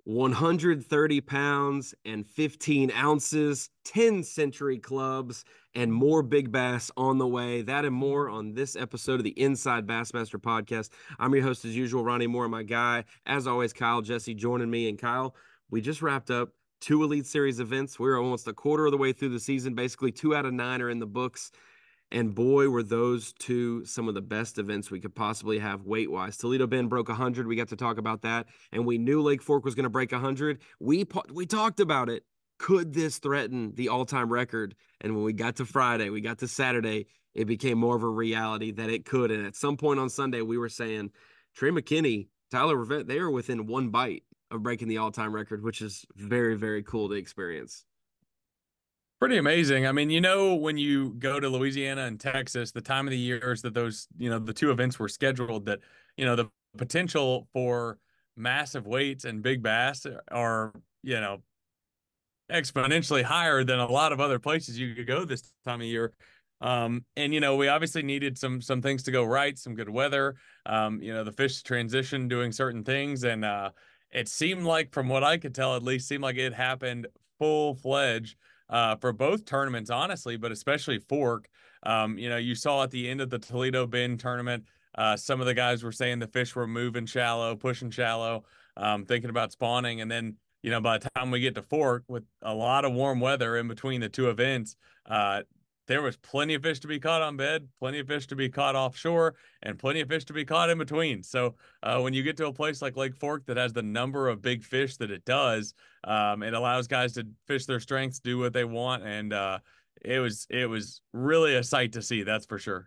130 pounds and 15 ounces, 10 century clubs, and more big bass on the way. That and more on this episode of the Inside Bassmaster Podcast. I'm your host, as usual, Ronnie Moore, my guy. As always, Kyle Jessie joining me. And Kyle, we just wrapped up two Elite Series events. We're almost a quarter of the way through the season. Basically, 2 out of 9 are in the books. And boy, were those two some of the best events we could possibly have weight-wise. Toledo Bend broke 100. We got to talk about that. And we knew Lake Fork was going to break 100. We talked about it. Could this threaten the all-time record? And when we got to Friday, we got to Saturday, it became more of a reality that it could. And at some point on Sunday, we were saying, Trey McKinney, Tyler Rivette, they are within one bite of breaking the all-time record, which is very, very cool to experience. Pretty amazing. I mean, when you go to Louisiana and Texas, the time of the years that those, the two events were scheduled, that, the potential for massive weights and big bass are, exponentially higher than a lot of other places you could go this time of year. And we obviously needed some things to go right, some good weather. The fish transition doing certain things, and it seemed like, from what I could tell, at least, seemed like it happened full fledged for both tournaments, honestly, but especially Fork. You saw at the end of the Toledo Bend tournament, some of the guys were saying the fish were moving shallow, pushing shallow, thinking about spawning, and then by the time we get to Fork, with a lot of warm weather in between the two events, there was plenty of fish to be caught on bed, plenty of fish to be caught offshore, and plenty of fish to be caught in between. So when you get to a place like Lake Fork that has the number of big fish that it does, it allows guys to fish their strengths, do what they want, and it was really a sight to see. That's for sure.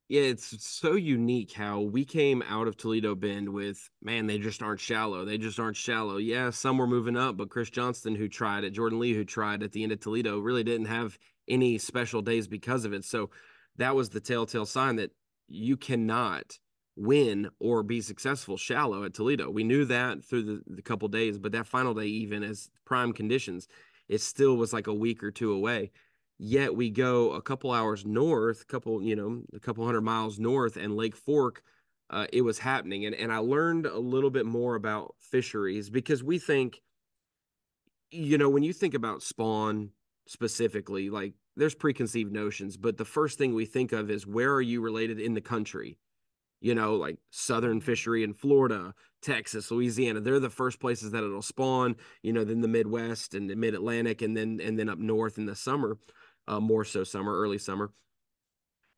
Yeah, it's so unique how we came out of Toledo Bend with, man, they just aren't shallow. They just aren't shallow. Yeah, some were moving up, but Chris Johnston, who tried it, Jordan Lee, who tried at the end of Toledo, really didn't have any special days because of it. So that was the telltale sign that you cannot win or be successful shallow at Toledo. We knew that through the couple days, but that final day, even as prime conditions, it still was like a week or two away. Yet we go a couple hours north, a couple hundred miles north, and Lake Fork, it was happening. And I learned a little bit more about fisheries because we think, when you think about spawn specifically, like there's preconceived notions, but the first thing we think of is where are you related in the country? Like southern fishery in Florida, Texas, Louisiana. They're the first places that it'll spawn, then the Midwest and the mid-Atlantic, and then up north in the summer, more so summer, early summer.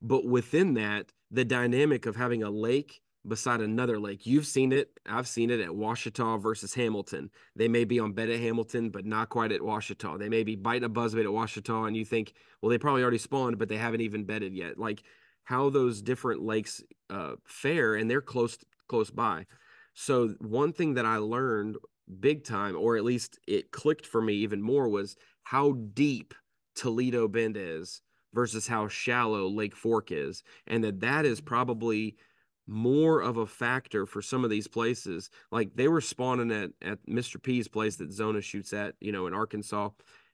But within that, the dynamic of having a lake beside another lake, you've seen it. I've seen it at Ouachita versus Hamilton. They may be on bed at Hamilton, but not quite at Ouachita. They may be biting a buzzbait at Ouachita, and you think, well, they probably already spawned, but they haven't even bedded yet. Like how those different lakes fare, and they're close by. So one thing that I learned big time, or at least it clicked for me even more, was how deep Toledo Bend is versus how shallow Lake Fork is, and that is probably more of a factor for some of these places. Like they were spawning at Mr. P's place that Zona shoots at, in Arkansas.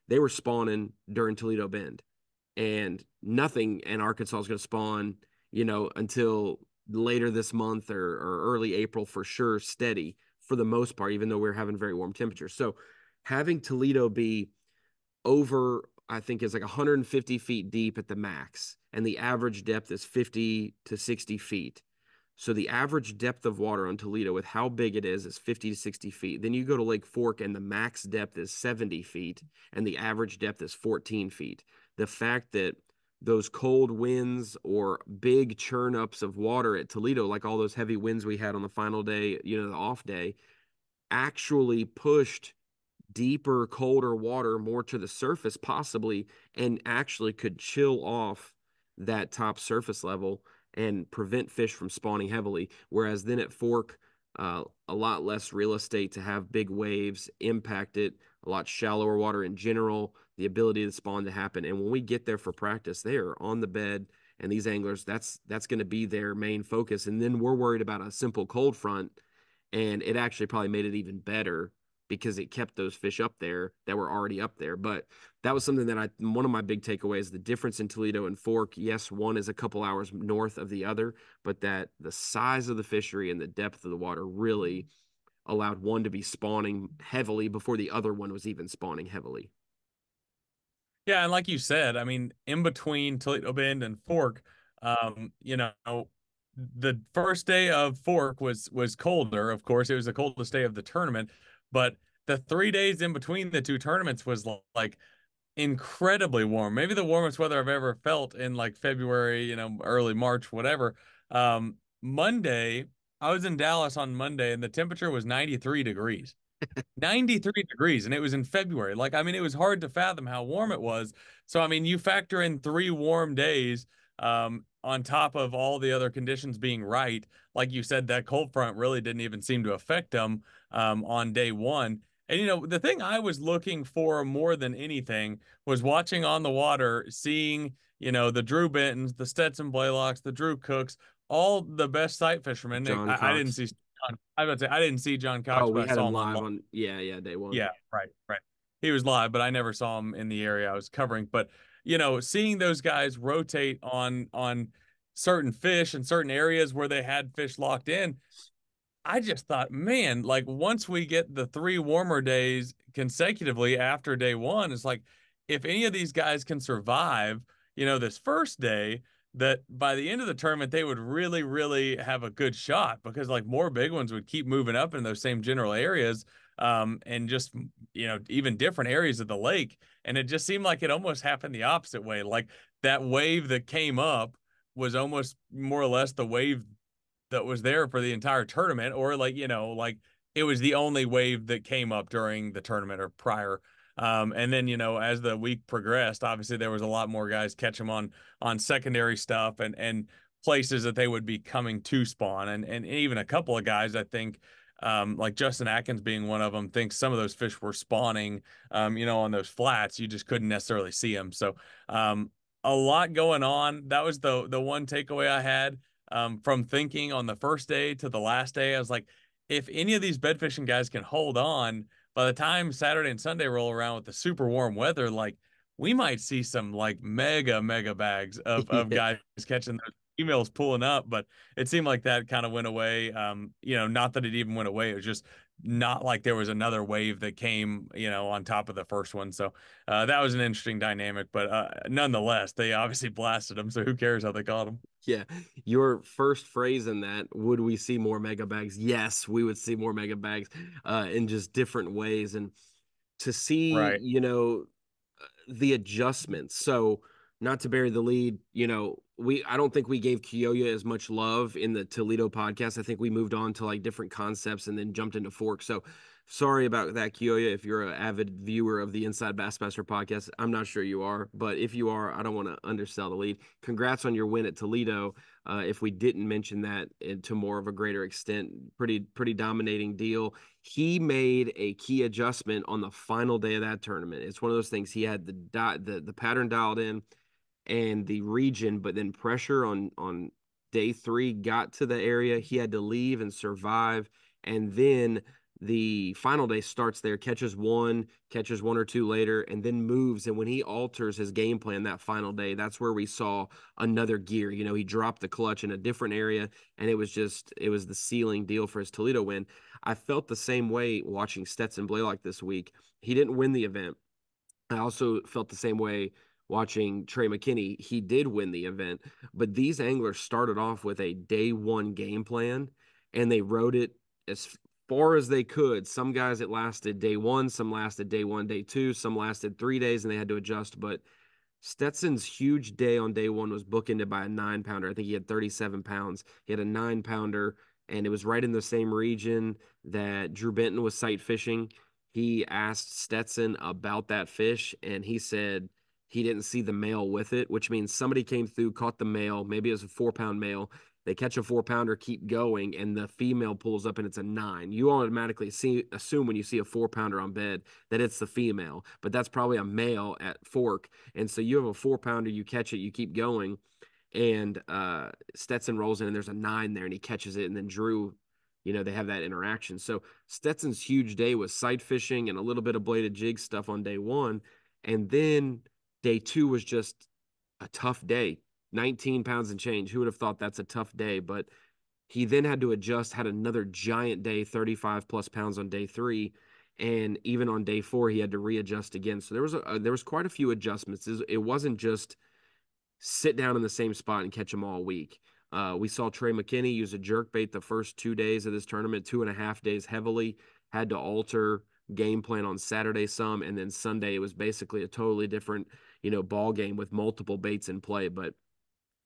They were spawning during Toledo Bend, and nothing in Arkansas is going to spawn, until later this month or early April for sure, steady for the most part, even though we're having very warm temperatures. So having Toledo be over, I think is like 150 feet deep at the max, and the average depth is 50 to 60 feet. So the average depth of water on Toledo with how big it is 50 to 60 feet. Then you go to Lake Fork and the max depth is 70 feet and the average depth is 14 feet. The fact that those cold winds or big churn ups of water at Toledo, like all those heavy winds we had on the final day, the off day, actually pushed deeper, colder water more to the surface, possibly, and actually could chill off that top surface level and prevent fish from spawning heavily. Whereas then at Fork, a lot less real estate to have big waves impact it, a lot shallower water in general, the ability to spawn to happen. And when we get there for practice, they are on the bed. And these anglers, that's going to be their main focus. And then we're worried about a simple cold front, and it actually probably made it even better because it kept those fish up there that were already up there. But that was something that one of my big takeaways, the difference in Toledo and Fork. Yes, one is a couple hours north of the other, but that the size of the fishery and the depth of the water really allowed one to be spawning heavily before the other one was even spawning heavily. Yeah, and like you said, I mean, in between Toledo Bend and Fork, you know, the first day of Fork was colder, of course. It was the coldest day of the tournament, but the 3 days in between the two tournaments was like incredibly warm. Maybe the warmest weather I've ever felt in like February, early March, whatever. Monday, I was in Dallas on Monday and the temperature was 93 degrees. 93 degrees and it was in February. Like, I mean, it was hard to fathom how warm it was. So, I mean, you factor in 3 warm days on top of all the other conditions being right. Like you said, that cold front really didn't even seem to affect them on day one. And, the thing I was looking for more than anything was watching on the water, seeing, the Drew Bentons, the Stetson Blaylocks, the Drew Cooks, all the best sight fishermen. John I didn't Cox. see I would say I didn't see John Oh, Cox, but we I had saw him him on live live. on, yeah, day one. Yeah, right, right. He was live, but I never saw him in the area I was covering. But seeing those guys rotate on certain fish and certain areas where they had fish locked in, I just thought, man, like once we get the 3 warmer days consecutively after day one, it's like if any of these guys can survive, this first day, that by the end of the tournament they would really, really have a good shot because like more big ones would keep moving up in those same general areas, and just even different areas of the lake. And it just seemed like it almost happened the opposite way. Like that wave that came up was almost more or less the wave that was there for the entire tournament, or like, like it was the only wave that came up during the tournament or prior. And then, as the week progressed, obviously there was a lot more guys catch them on secondary stuff and places that they would be coming to spawn. And even a couple of guys, I think, like Justin Atkins being one of them, thinks some of those fish were spawning, on those flats. You just couldn't necessarily see them. So, a lot going on. That was the one takeaway I had from thinking on the first day to the last day. I was like, if any of these bed fishing guys can hold on, by the time Saturday and Sunday roll around with the super warm weather, like we might see some like mega bags of Yeah. guys catching those females pulling up. But it seemed like that kind of went away. Not that it even went away. It was just not like there was another wave that came, on top of the first one. So that was an interesting dynamic. But nonetheless, they obviously blasted them. So who cares how they caught them? Yeah. Your first phrase in that, would we see more mega bags? Yes, we would see more mega bags in just different ways. And to see, Right. the adjustments. So, not to bury the lead, I don't think we gave Kyoya as much love in the Toledo podcast. I think we moved on to like different concepts and then jumped into Fork. So sorry about that, Kyoya. If you're an avid viewer of the Inside Bassmaster podcast, I'm not sure you are, but if you are, I don't want to undersell the lead. Congrats on your win at Toledo. If we didn't mention that to more of a greater extent, pretty dominating deal. He made a key adjustment on the final day of that tournament. It's one of those things. He had the pattern dialed in and the region, but then pressure on day three got to the area. He had to leave and survive, and then the final day starts there, catches one or two later, and then moves. And when he alters his game plan that final day, that's where we saw another gear. He dropped the clutch in a different area, and it was the sealing deal for his Toledo win. I felt the same way watching Stetson Blaylock this week. He didn't win the event. I also felt the same way watching Trey McKinney. He did win the event, but these anglers started off with a day one game plan and they wrote it as far as they could. Some guys it lasted day one, some lasted day one, day two, some lasted 3 days and they had to adjust. But Stetson's huge day on day one was bookended by a 9 pounder. I think he had 37 pounds. He had a 9 pounder, and it was right in the same region that Drew Benton was sight fishing. He asked Stetson about that fish, and he said he didn't see the male with it, which means somebody came through, caught the male. Maybe it was a 4 pound male. They catch a 4 pounder, keep going, and the female pulls up and it's a 9. You automatically assume when you see a 4 pounder on bed that it's the female, but that's probably a male at fork. And so you have a 4 pounder, you catch it, you keep going, and Stetson rolls in and there's a 9 there and he catches it, and then Drew, they have that interaction. So Stetson's huge day was sight fishing and a little bit of bladed jig stuff on day one. And then day two was just a tough day. 19 pounds and change. Who would have thought that's a tough day? But He then had to adjust, had another giant day, 35 plus pounds on day three. And even on day four, he had to readjust again. So there was quite a few adjustments. It wasn't just sit down in the same spot and catch them all week. We saw Trey McKinney use a jerk bait the first 2 days of this tournament, 2.5 days heavily, had to alter game plan on Saturday some, and then Sunday it was basically a totally different, ball game with multiple baits in play. But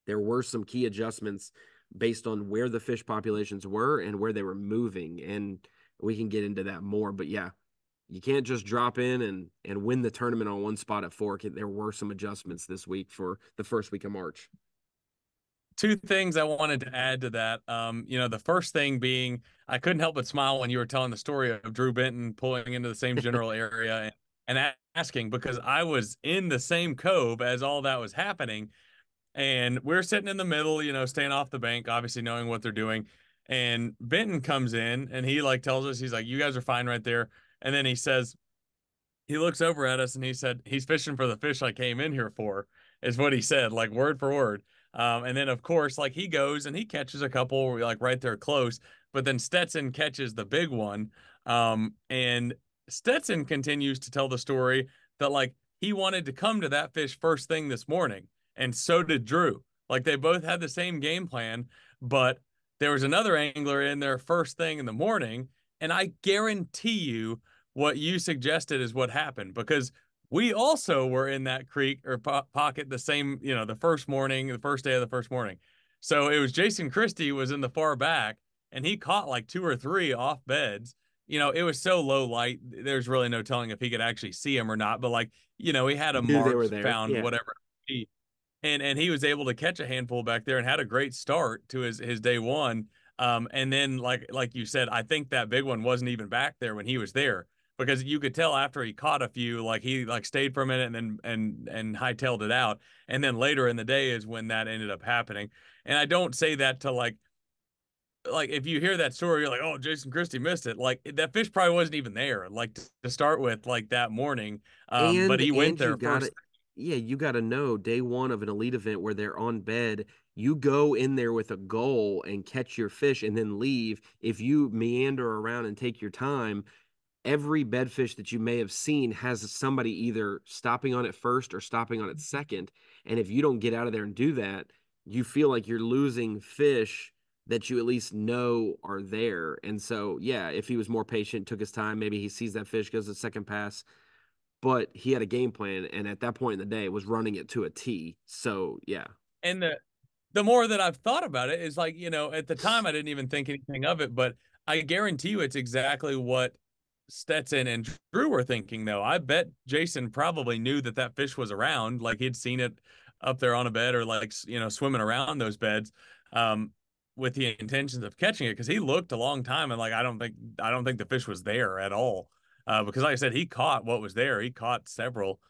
there were some key adjustments based on where the fish populations were and where they were moving. And we can get into that more. But yeah, you can't just drop in and win the tournament on one spot at Fork. There were some adjustments this week for the first week of March. Two things I wanted to add to that. The first thing being, I couldn't help but smile when you were telling the story of Drew Benton pulling into the same general area and asking, because I was in the same cove as all that was happening. And we're sitting in the middle, staying off the bank, obviously knowing what they're doing. And Benton comes in and he like tells us, he's like, you guys are fine right there. And then he says, he looks over at us and he said, he's fishing for the fish I came in here for, is what he said, like word for word. And then of course, like he goes and he catches a couple like right there close, but then Stetson catches the big one. And Stetson continues to tell the story that like he wanted to come to that fish first thing this morning, and so did Drew. Like they both had the same game plan, but there was another angler in there first thing in the morning, and I guarantee you what you suggested is what happened, because we also were in that creek or pocket the same, the first morning, the first day of the first morning. So it was Jason Christie was in the far back and he caught like two or three off beds. It was so low light. There's really no telling if he could actually see him or not. But like, he had a Knew they were marked, there. found Yeah. whatever. And he was able to catch a handful back there and had a great start to his day one. And then like you said, I think that big one wasn't even back there when he was there, because you could tell after he caught a few, like he like stayed for a minute and then and hightailed it out. And then later in the day is when that ended up happening. And I don't say that to like if you hear that story, you're like, oh, Jason Christie missed it. Like that fish probably wasn't even there, like to start with, like that morning. But he went And you there gotta first. yeah, you gotta know day one of an elite event where they're on bed, you go in there with a goal and catch your fish and then leave. If you meander around and take your time, every bedfish that you may have seen has somebody either stopping on it first or stopping on it second. And if you don't get out of there and do that, you feel like you're losing fish that you at least know are there. And so, yeah, if he was more patient, took his time, maybe he sees that fish, goes to the second pass, but he had a game plan. And at that point in the day, was running it to a T. So, yeah. And the more that I've thought about it is like, at the time I didn't even think anything of it, but I guarantee you it's exactly what Stetson and Drew were thinking, though. I bet Jason probably knew that that fish was around, like he'd seen it up there on a bed or like, swimming around those beds, um, with the intentions of catching it, because he looked a long time and like I don't think the fish was there at all. Because like I said, he caught what was there. He caught several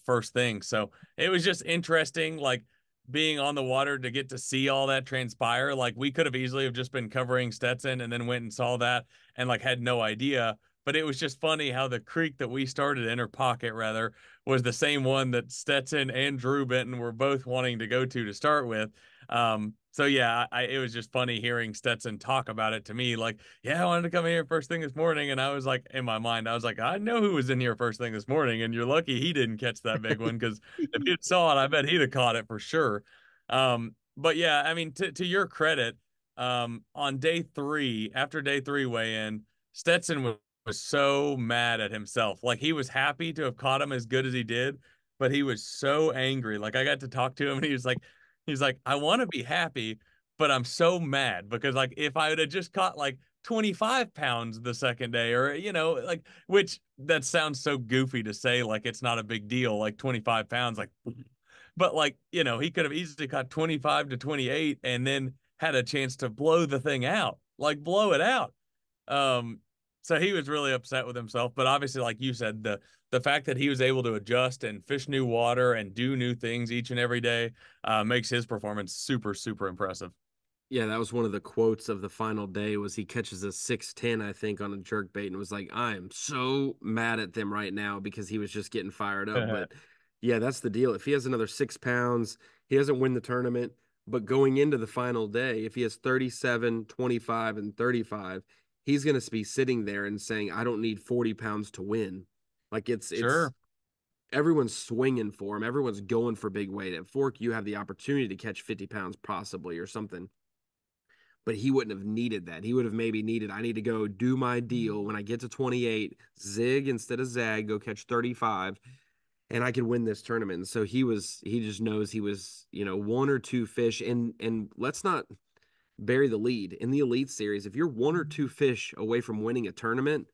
first thing. So it was just interesting, like being on the water to get to see all that transpire. Like we could have easily have just been covering Stetson and then went and saw that and like had no idea. But it was just funny how the creek that we started in, or pocket rather, was the same one that Stetson and Drew Benton were both wanting to go to start with. So yeah, it was just funny hearing Stetson talk about it to me. Like, yeah, I wanted to come here first thing this morning, and I was like, in my mind, I was like, I know who was in here first thing this morning, and you're lucky he didn't catch that big one, because if he saw it, I bet he'd have caught it for sure. But yeah, I mean, to your credit, on day three, after day three weigh in, Stetson was so mad at himself. Like he was happy to have caught him as good as he did, but he was so angry. Like I got to talk to him and he's like, I want to be happy, but I'm so mad because like if I would have just caught like 25 pounds the second day, or like, which that sounds so goofy to say, like it's not a big deal, like 25 pounds, like, but like, he could have easily caught 25 to 28 and then had a chance to blow the thing out, like blow it out. Um, so he was really upset with himself, but obviously, like you said, the fact that he was able to adjust and fish new water and do new things each and every day makes his performance super, super impressive. Yeah, that was one of the quotes of the final day was he catches a 610, I think, on a jerk bait and was like, I am so mad at them right now because he was just getting fired up. But yeah, that's the deal. If he has another 6 pounds, he doesn't win the tournament. But going into the final day, if he has 37, 25, and 35, he's going to be sitting there and saying, I don't need 40 pounds to win. Like it's Sure. everyone's swinging for him. Everyone's going for big weight. At Fork, you have the opportunity to catch 50 pounds possibly or something. But he wouldn't have needed that. He would have maybe needed, I need to go do my deal when I get to 28, zig instead of zag, go catch 35, and I could win this tournament. And so he just knows he was, one or two fish. And let's not bury the lead. In the Elite Series, if you're one or two fish away from winning a tournament,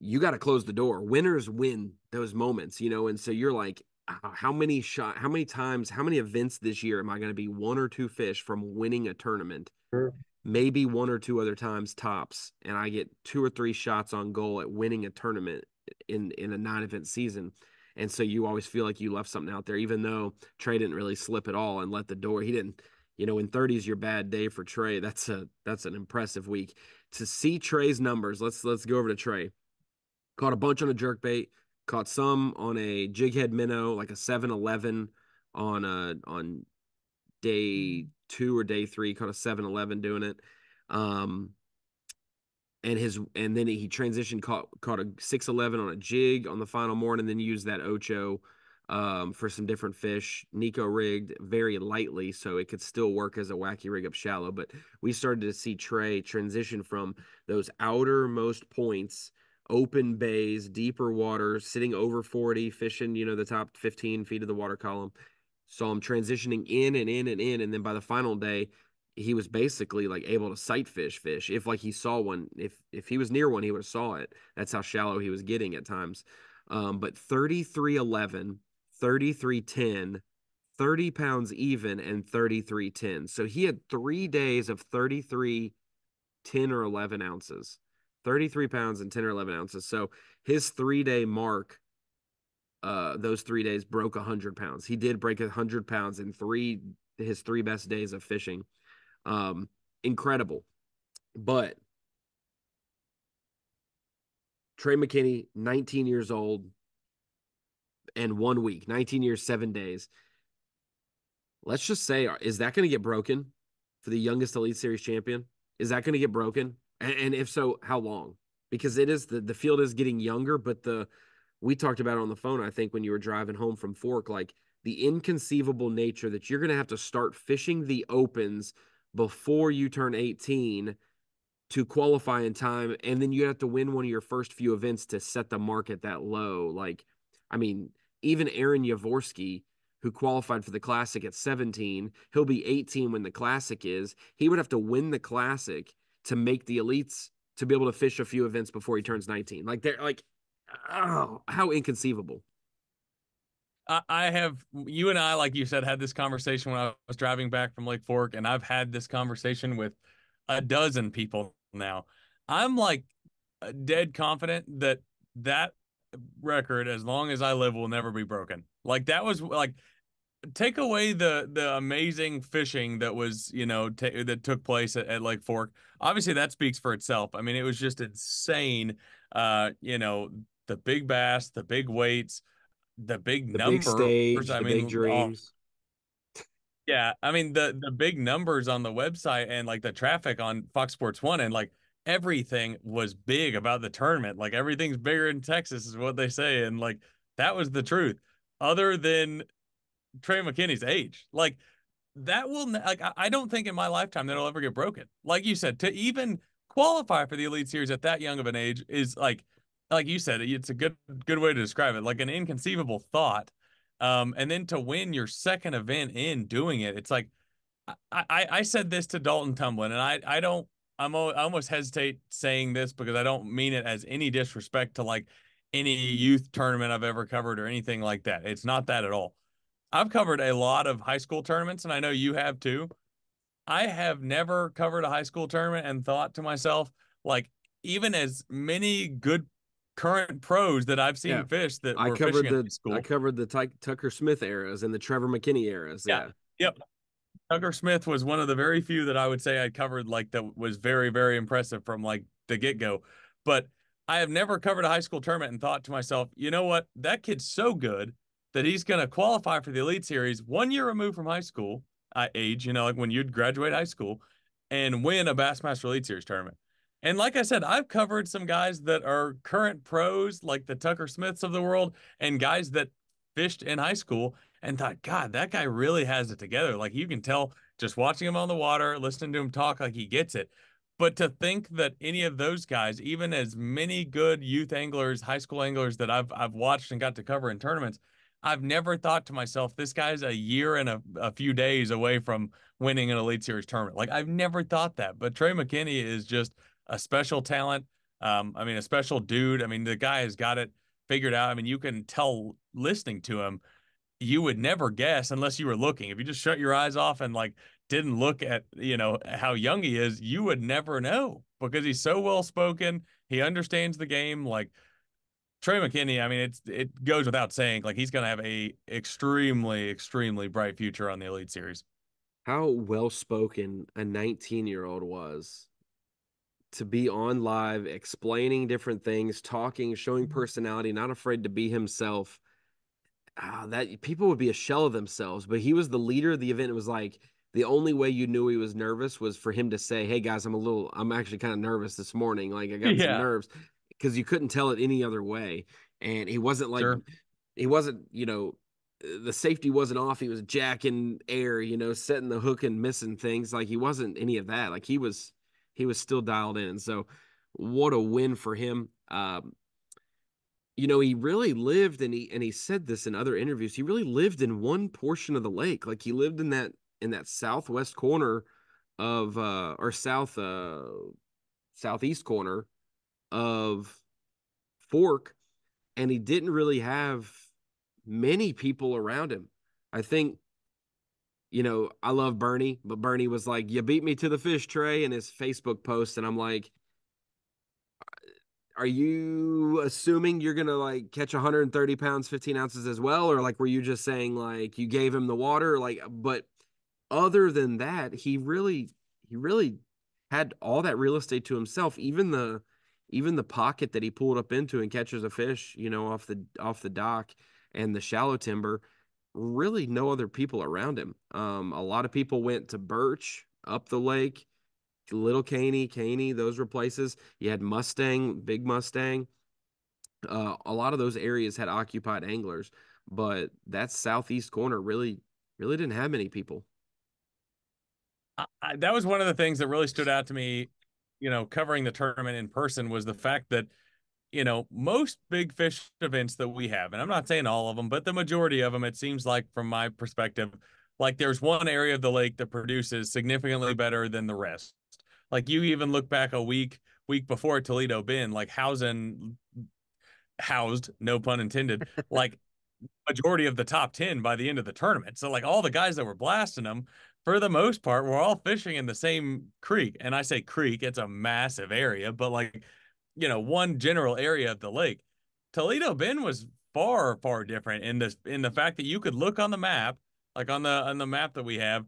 you got to close the door. Winners win those moments, and so you're like, how many times, how many events this year am I going to be one or two fish from winning a tournament? Sure. Maybe one or two other times tops, and I get two or three shots on goal at winning a tournament in a 9 event season. And so you always feel like you left something out there, even though Trey didn't really slip at all and let the door. He didn't, when 30 is your bad day for Trey, that's an impressive week. To see Trey's numbers, let's go over to Trey. Caught a bunch on a jerkbait, caught some on a jig head minnow, like a 7-11 on day 2 or day 3, caught a 7-11 doing it. Um, and then he transitioned, caught a 6-11 on a jig on the final morning, and then used that Ocho for some different fish. Nico rigged very lightly, so it could still work as a wacky rig up shallow. But we started to see Trey transition from those outermost points, open bays, deeper water, sitting over 40, fishing, the top 15 feet of the water column. Saw him transitioning in and in and in, and then by the final day, he was basically like able to sight fish. If like he saw one, if he was near one, he would have saw it. That's how shallow he was getting at times. But 33-11, 33-10, 30 pounds even, and 33-10. So he had 3 days of 33, 10 or 11 ounces, 33 pounds and 10 or 11 ounces. So his 3 day mark, those 3 days broke 100 pounds. He did break 100 pounds in his 3 best days of fishing. Um, Incredible. But Trey McKinney, 19 years old and 1 week, 19 years, 7 days. Let's just say, is that going to get broken for the youngest Elite Series champion? Is that going to get broken? And if so, how long? Because it is the field is getting younger, but we talked about it on the phone, I think, when you were driving home from Fork, like the inconceivable nature that you're going to have to start fishing the opens before you turn 18 to qualify in time, and then you have to win one of your first few events to set the market that low. Like, I mean, even Aaron Yavorsky, who qualified for the Classic at 17, he'll be 18 when the Classic is. He would have to win the Classic to make the elites to be able to fish a few events before he turns 19. Like, they're like, oh, how inconceivable. I have, you and I, like you said, had this conversation when I was driving back from Lake Fork, and I've had this conversation with a dozen people now. I'm like dead confident that that record, as long as I live, will never be broken. Like that was like, take away the amazing fishing that was, that took place at Lake Fork. Obviously, that speaks for itself. I mean, it was just insane. The big bass, the big weights, the big The big numbers. stage, I the big mean, oh, dreams. yeah. I mean, the big numbers on the website and like the traffic on Fox Sports One, and like everything was big about the tournament. Like everything's bigger in Texas is what they say. And like that was the truth. Other than Trey McKinney's age. Like that will like I don't think in my lifetime that'll ever get broken. Like you said, to even qualify for the Elite Series at that young of an age is like you said, it's a good way to describe it. Like an inconceivable thought. And then to win your second event in doing it, it's like I said this to Dalton Tumblin, and I don't I almost hesitate saying this because I don't mean it as any disrespect to like any youth tournament I've ever covered or anything like that. It's not that at all. I've covered a lot of high school tournaments, and I know you have too. I have never covered a high school tournament and thought to myself, like, even as many good current pros that I've Yeah. seen fish that I were fishing covered in high the I school. covered the Tucker Smith eras and the Trevor McKinney eras. Yeah. Yeah. Yep. Tucker Smith was one of the very few that I would say I covered like that was very, very impressive from like the get-go. But I have never covered a high school tournament and thought to myself, you know what? That kid's so good that he's going to qualify for the Elite Series 1 year removed from high school. age, like when you'd graduate high school and win a Bassmaster Elite Series tournament. And like I said, I've covered some guys that are current pros, like the Tucker Smiths of the world, and guys that fished in high school and thought, God, that guy really has it together. Like you can tell just watching him on the water, listening to him talk, like he gets it. But to think that any of those guys, even as many good youth anglers, high school anglers that I've watched and got to cover in tournaments, I've never thought to myself, this guy's a year and a few days away from winning an Elite Series tournament. Like I've never thought that. But Trey McKinney is just a special talent. I mean, a special dude. I mean, the guy has got it figured out. I mean, you can tell listening to him, you would never guess unless you were looking. If you just shut your eyes off and like didn't look at, how young he is, you would never know because he's so well spoken. He understands the game. Like Trey McKinney, I mean, it goes without saying, like he's going to have a extremely, extremely bright future on the Elite Series. How well spoken a 19-year-old was to be on live, explaining different things, talking, showing personality, not afraid to be himself. That people would be a shell of themselves, but he was the leader of the event. It was like the only way you knew he was nervous was for him to say, "Hey guys, I'm actually kind of nervous this morning. Like I got some Yeah, nerves," because you couldn't tell it any other way. And sure. he wasn't, the safety wasn't off. He was jacking air, setting the hook and missing things. Like he wasn't any of that. Like he was still dialed in. So what a win for him. He really lived, and he said this in other interviews. He really lived in one portion of the lake. Like he lived in that southwest corner of or southeast corner of Fork, and he didn't really have many people around him. I think, I love Bernie, but Bernie was like, "You beat me to the fish tray" in his Facebook post, and I'm like, are you assuming you're gonna like catch 130 pounds 15 ounces as well, or like were you just saying like you gave him the water? Like, but other than that, he really had all that real estate to himself. Even the pocket that he pulled up into and catches a fish, off the dock and the shallow timber, really no other people around him. A lot of people went to Birch up the lake, Little Caney, those were places. You had Mustang, Big Mustang. A lot of those areas had occupied anglers, but that southeast corner really didn't have many people. That was one of the things that really stood out to me, covering the tournament in person was the fact that, most big fish events that we have, and I'm not saying all of them, but the majority of them, it seems like from my perspective, like there's one area of the lake that produces significantly better than the rest. Like you even look back a week before Toledo Bend, like housed, no pun intended, like majority of the top 10 by the end of the tournament. So like all the guys that were blasting them, for the most part, were all fishing in the same creek. And I say creek, it's a massive area, but like, one general area of the lake. Toledo Bend was far, far different in the fact that you could look on the map, like on the map that we have,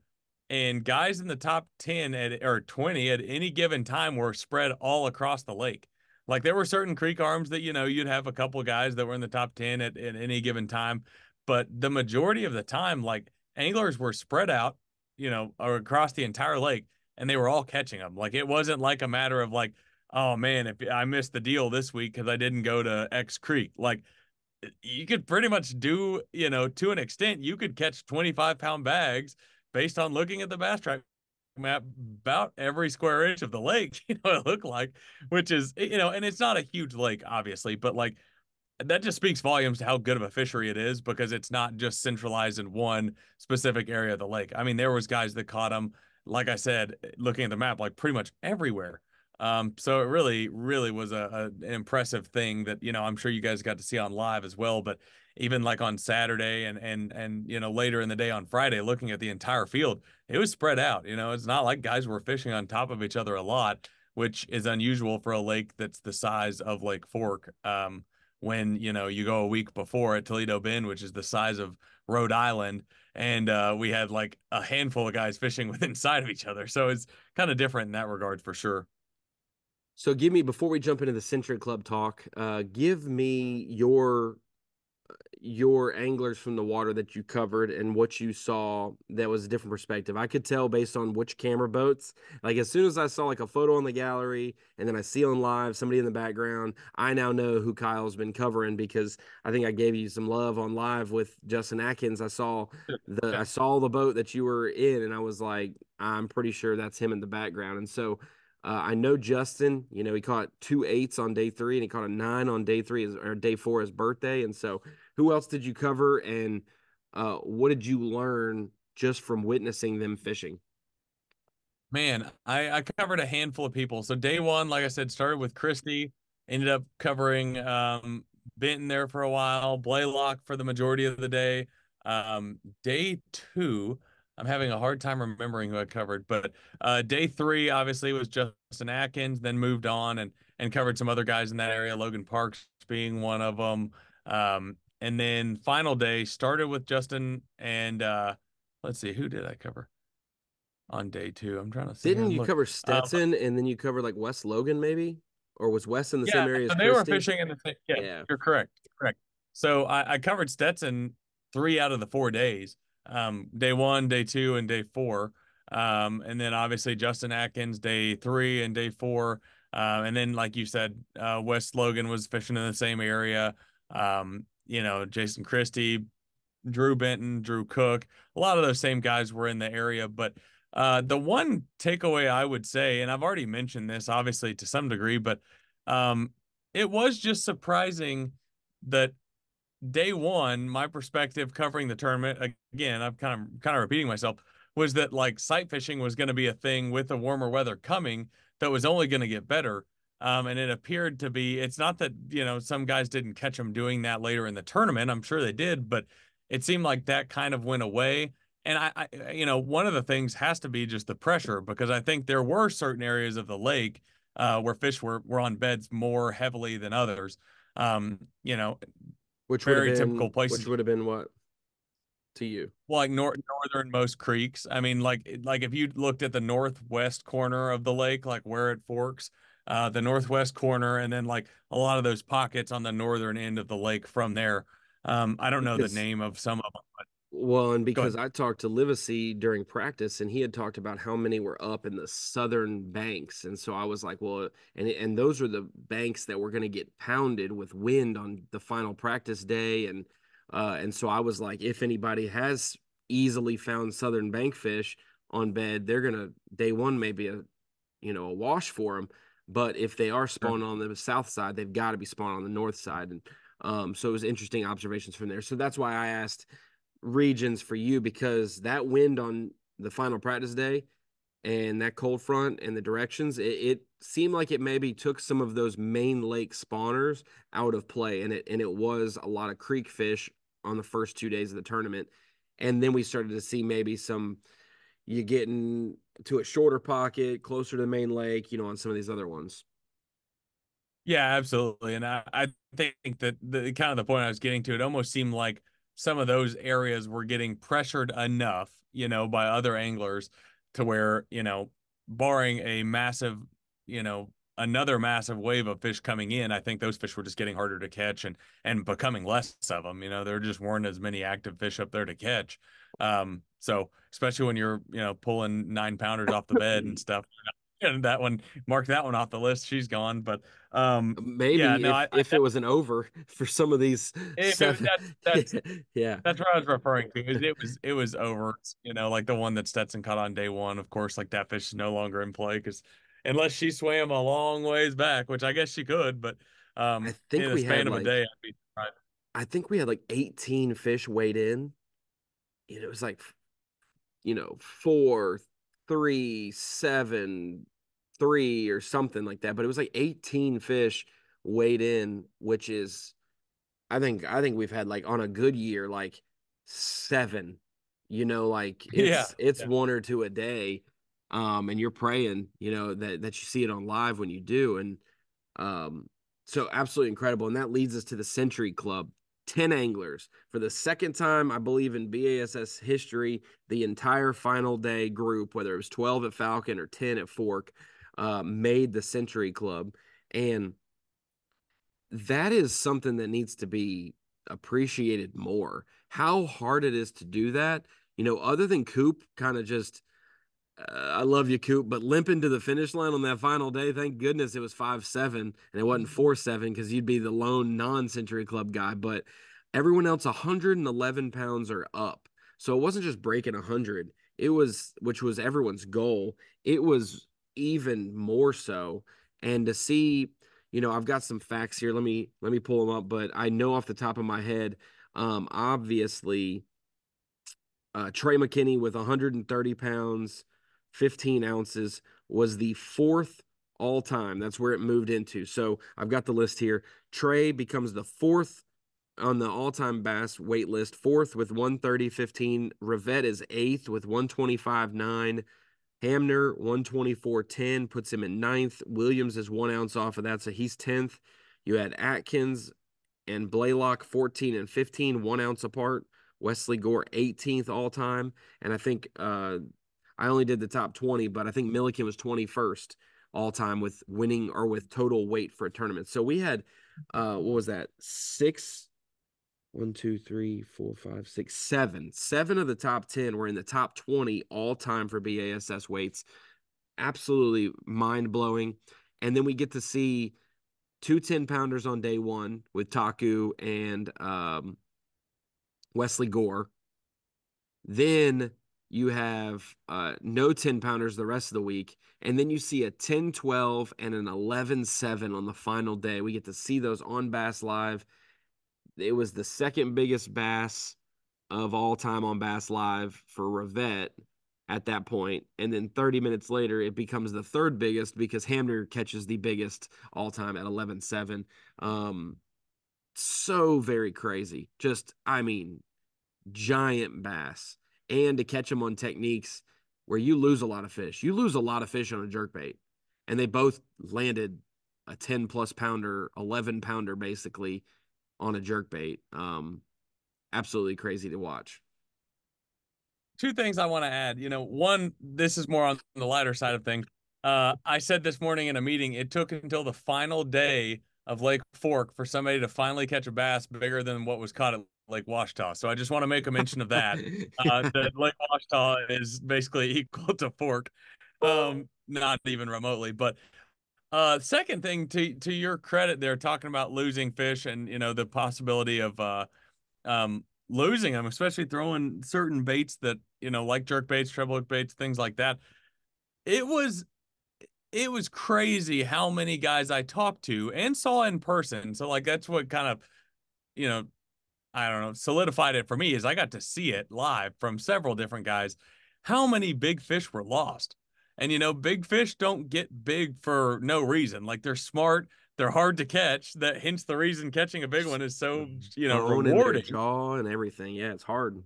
and guys in the top 10 or 20 at any given time were spread all across the lake. Like there were certain creek arms that, you'd have a couple of guys that were in the top 10 at any given time. But the majority of the time, like anglers were spread out, across the entire lake and they were all catching them. Like it wasn't like a matter of like, oh man, if I missed the deal this week because I didn't go to X Creek. Like you could pretty much do, to an extent, you could catch 25-pound bags based on looking at the bass track map about every square inch of the lake, it looked like, which is, and it's not a huge lake, obviously, but like that just speaks volumes to how good of a fishery it is because it's not just centralized in one specific area of the lake. I mean, there was guys that caught them, like I said, looking at the map, like pretty much everywhere. So it really, really was an impressive thing that, I'm sure you guys got to see on live as well. But even like on Saturday and later in the day on Friday, looking at the entire field, it was spread out. It's not like guys were fishing on top of each other a lot, which is unusual for a lake that's the size of Lake Fork. When you go a week before at Toledo Bend, which is the size of Rhode Island, and we had like a handful of guys fishing within sight of each other. So it's kind of different in that regard for sure. So give me, before we jump into the Century Club talk, give me your anglers from the water that you covered and what you saw that was a different perspective? I could tell based on which camera boats. Like as soon as I saw like a photo in the gallery and then I see on live somebody in the background, I now know who Kyle's been covering because I think I gave you some love on live with Justin Atkins. I Yeah. saw the boat that you were in and I was like, I'm pretty sure that's him in the background. And so I know Justin, he caught 2 8s on day 3 and he caught a 9 on day 3 or day 4 his birthday. And so who else did you cover, and what did you learn just from witnessing them fishing? Man, I covered a handful of people. So day one, like I said, started with Christy, ended up covering Benton there for a while, Blaylock for the majority of the day. Day two, I'm having a hard time remembering who I covered, but day three obviously was Justin Atkins, then moved on and covered some other guys in that area, Logan Parks being one of them. And then final day started with Justin and let's see, who did I cover on day two? I'm trying to sit here Didn't and you look. cover Um, Stetson and then you covered like West Logan maybe? Or was West in the same yeah, area as so they were Christie? fishing in the same. Yeah, Yeah. you're correct. Correct. So I covered Stetson 3 out of the 4 days. Day one, day two, and day four. And then obviously Justin Atkins day three and day four. And then like you said, West Logan was fishing in the same area. Jason Christie, Drew Benton, Drew Cook, a lot of those same guys were in the area. But the one takeaway I would say, and I've already mentioned this obviously to some degree, but um, it was just surprising that day one, my perspective covering the tournament, again, I'm kind of repeating myself, was that like sight fishing was going to be a thing with the warmer weather coming that was only going to get better. And it appeared to be, it's not that, some guys didn't catch them doing that later in the tournament. I'm sure they did, but it seemed like that kind of went away. And one of the things has to be just the pressure because I think there were certain areas of the lake where fish were on beds more heavily than others. Um, you know, very typical Which places would have been what to you? like northernmost creeks. I mean, like if you looked at the northwest corner of the lake, like where it forks, the northwest corner, and then like a lot of those pockets on the northern end of the lake from there. I don't know the Because name of some of them, but Well, and go because ahead. I talked to Livesey during practice, and he had talked about how many were up in the southern banks, and so I was like, well, and those are the banks that were going to get pounded with wind on the final practice day, and so I was like, if anybody has easily found southern bankfish on bed, they're gonna day one maybe a wash for them, but if they are Sure. spawning on the south side, they've got to be spawning on the north side, and so it was interesting observations from there. So that's why I asked regions for you because that wind on the final practice day and that cold front and the directions, it seemed like it maybe took some of those main lake spawners out of play, and it was a lot of creek fish on the first 2 days of the tournament, and then we started to see maybe some you getting to a shorter pocket closer to the main lake, on some of these other ones. Yeah, absolutely. And I think that the kind of the point I was getting to, it almost seemed like some of those areas were getting pressured enough, by other anglers to where, barring a massive, another massive wave of fish coming in, I think those fish were just getting harder to catch and becoming less of them. There just weren't as many active fish up there to catch. So especially when you're, pulling 9 pounders off the bed and stuff, and that one, mark that one off the list. She's gone. But yeah, Maybe no, if if it was an over for some of these if it, seven. Yeah. that's what I was referring to. It was over. Like the one that Stetson caught on day one. Of course, like that fish is no longer in play because unless she swam a long ways back, which I guess she could, but I in think the we had span of a day, like I'd be surprised. I think we had like 18 fish weighed in. And it was like 4, 3, 7, 3 or something like that. But it was like 18 fish weighed in, which is I think we've had like on a good year like 7. Like Yeah, it's yeah. one or two a day. And you're praying, that you see it on live when you do. And um, so absolutely incredible. And that leads us to the Century Club. 10 anglers for the second time, I believe, in B.A.S.S history. The entire final day group, whether it was 12 at Falcon or 10 at Fork, made the Century Club. And that is something that needs to be appreciated more. How hard it is to do that, other than Coop kind of just I love you, Coop, but limping to the finish line on that final day, thank goodness it was 5-7 and it wasn't 4-7 because you'd be the lone non-Century Club guy. But everyone else, 111 pounds or up. So it wasn't just breaking 100, it was, which was everyone's goal. It was even more so. And to see, I've got some facts here. Let me pull them up, but I know off the top of my head, obviously, Trey McKinney with 130 pounds, 15 ounces was the fourth all time. That's where it moved into. So I've got the list here. Trey becomes the fourth on the all-time bass weight list, fourth with 130.15. Rivette is eighth with 125.9. Hamner 124.10 puts him in ninth. Williams is 1 ounce off of that, so he's 10th. You had Atkins and Blaylock 14 and 15, 1 ounce apart. Wesley Gore 18th all time, and I think I only did the top 20, but I think Milliken was 21st all time with winning or with total weight for a tournament. So we had what was that? Six, 1, 2, 3, 4, 5, 6, 7. 7 of the top 10 were in the top 20 all time for B.A.S.S. weights. Absolutely mind blowing. And then we get to see two 10-pounders on day one with Taku and Wesley Gore. Then you have no 10-pounders the rest of the week. And then you see a 10-12 and an 11-7 on the final day. We get to see those on Bass Live. It was the second biggest bass of all time on Bass Live for Rivette at that point. And then 30 minutes later, it becomes the third biggest because Hamner catches the biggest all time at 11-7. So very crazy. Just, I mean, giant bass. And to catch them on techniques where you lose a lot of fish. You lose a lot of fish on a jerkbait. And they both landed a 10 plus pounder, 11 pounder basically on a jerkbait. Absolutely crazy to watch. Two things I want to add. One, this is more on the lighter side of things. I said this morning in a meeting, it took until the final day of Lake Fork for somebody to finally catch a bass bigger than what was caught at Lake Washita. So I just want to make a mention of that. That Lake Washita is basically equal to Fork. Not even remotely. But second thing, to your credit, they're talking about losing fish and the possibility of losing them, especially throwing certain baits that, like jerk baits, treble hook baits, things like that. It was crazy how many guys I talked to and saw in person. So like that's what kind of, you know, I don't know, solidified it for me is I got to see it live from several different guys. How many big fish were lost? And big fish don't get big for no reason. Like they're smart, they're hard to catch. That hence the reason catching a big one is so, Bone in their rewarding. jaw and everything. Yeah, it's hard.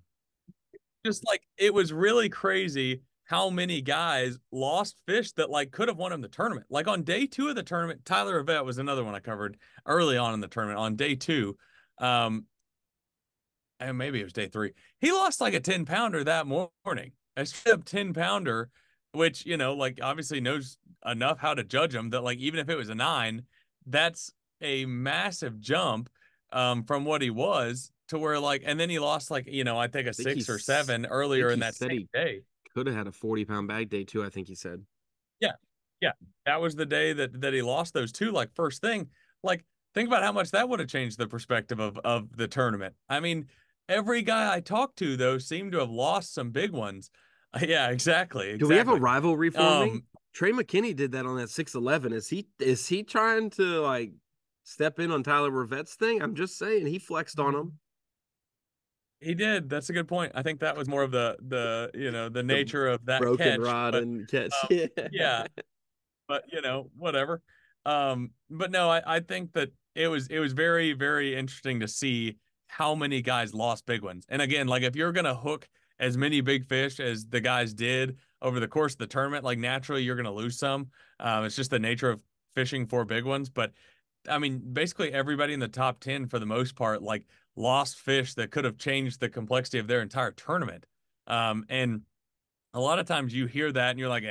Just like it was really crazy how many guys lost fish that like could have won him the tournament. Like on day two of the tournament, Tyler Yvette was another one I covered early on in the tournament. On day two, um, and maybe it was day three, he lost like a 10-pounder that morning. A straight up 10-pounder, which like obviously knows enough how to judge him that like even if it was a 9, that's a massive jump from what he was to where like, and then he lost like I think a I think 6 or 7 I think earlier in he that said same he day. could have had a 40-pound bag day too, I think he said. Yeah. Yeah. That was the day that he lost those two, like first thing. Like, think about how much that would have changed the perspective of the tournament. I mean, every guy I talked to though seemed to have lost some big ones. Yeah, exactly, Do we have a exactly. rivalry forming? Um, Trey McKinney did that on that 611. Is he trying to like step in on Tyler Rivette's thing? I'm just saying he flexed on him. he did. That's a good point. I think that was more of the The nature of that broken catch. rod But and catch. um, Yeah. yeah, but whatever. But no, I think that it was very, very interesting to see how many guys lost big ones. And again, like if you're gonna hook as many big fish as the guys did over the course of the tournament, like naturally you're gonna lose some. It's just the nature of fishing for big ones. But I mean, basically everybody in the top 10 for the most part, like lost fish that could have changed the complexity of their entire tournament. And a lot of times you hear that and you're like,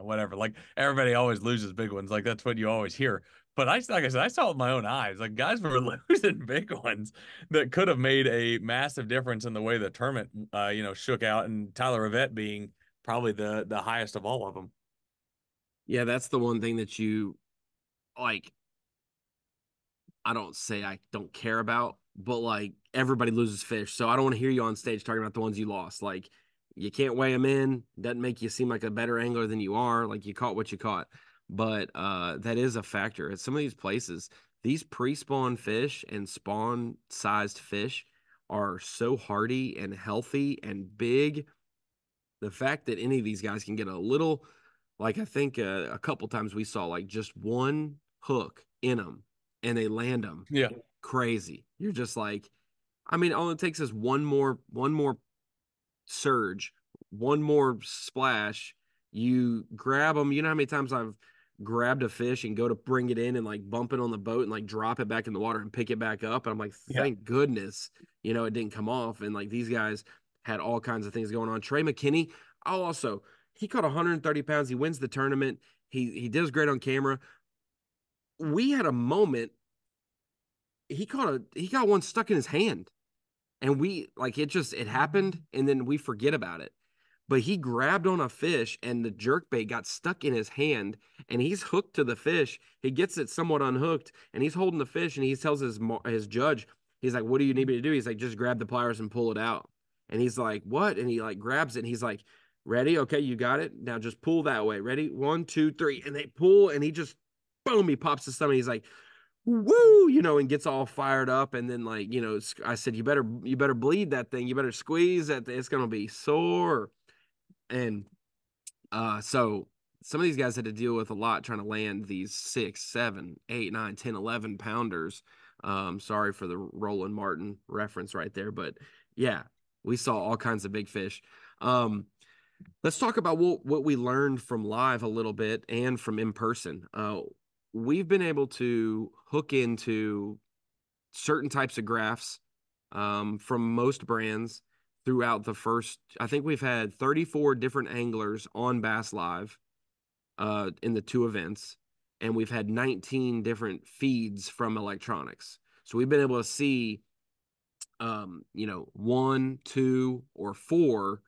whatever. Like everybody always loses big ones. Like that's what you always hear. But like I said, I saw it with my own eyes. Like guys were losing big ones that could have made a massive difference in the way the tournament, shook out. And Tyler Rivette being probably the highest of all of them. Yeah, that's the one thing that you like. I don't say I don't care about, but like everybody loses fish. So I don't want to hear you on stage talking about the ones you lost. Like you can't weigh them in. Doesn't make you seem like a better angler than you are. Like you caught what you caught. But that is a factor. At some of these places, these pre-spawn fish and spawn sized fish are so hardy and healthy and big. The fact that any of these guys can get a little, like I think a couple times we saw like just one hook in them and they land them Yeah. crazy. You're just like, I mean, all it takes is one more surge, one more splash. You grab them. You know how many times I've grabbed a fish and go to bring it in and like bump it on the boat and like drop it back in the water and pick it back up. And I'm like, Yeah. thank goodness, it didn't come off. And like these guys had all kinds of things going on. Trey McKinney, he caught 130 pounds. He wins the tournament. He does great on camera. We had a moment. He got one stuck in his hand, and we like it happened, and then we forget about it. But he grabbed on a fish and the jerk bait got stuck in his hand and he's hooked to the fish. He gets it somewhat unhooked and he's holding the fish and he tells his judge, he's like, "What do you need me to do?" He's like, "Just grab the pliers and pull it out." And he's like, "What?" And he like grabs it and he's like, "Ready? Okay, you got it. Now just pull that way. Ready? 1, 2, 3." And they pull and he just boom, he pops his stomach. He's like, "Woo," and gets all fired up. And then like, I said, you better bleed that thing. You better squeeze that thing. It's gonna be sore. And so some of these guys had to deal with a lot trying to land these 6, 7, 8, 9, 10, 11 pounders. Sorry for the Roland Martin reference right there, but yeah, we saw all kinds of big fish. Um, let's talk about what we learned from live a little bit and from in person. We've been able to hook into certain types of graphs from most brands throughout the first. I think we've had 34 different anglers on Bass Live in the two events, and we've had 19 different feeds from electronics. So we've been able to see, one, two, or four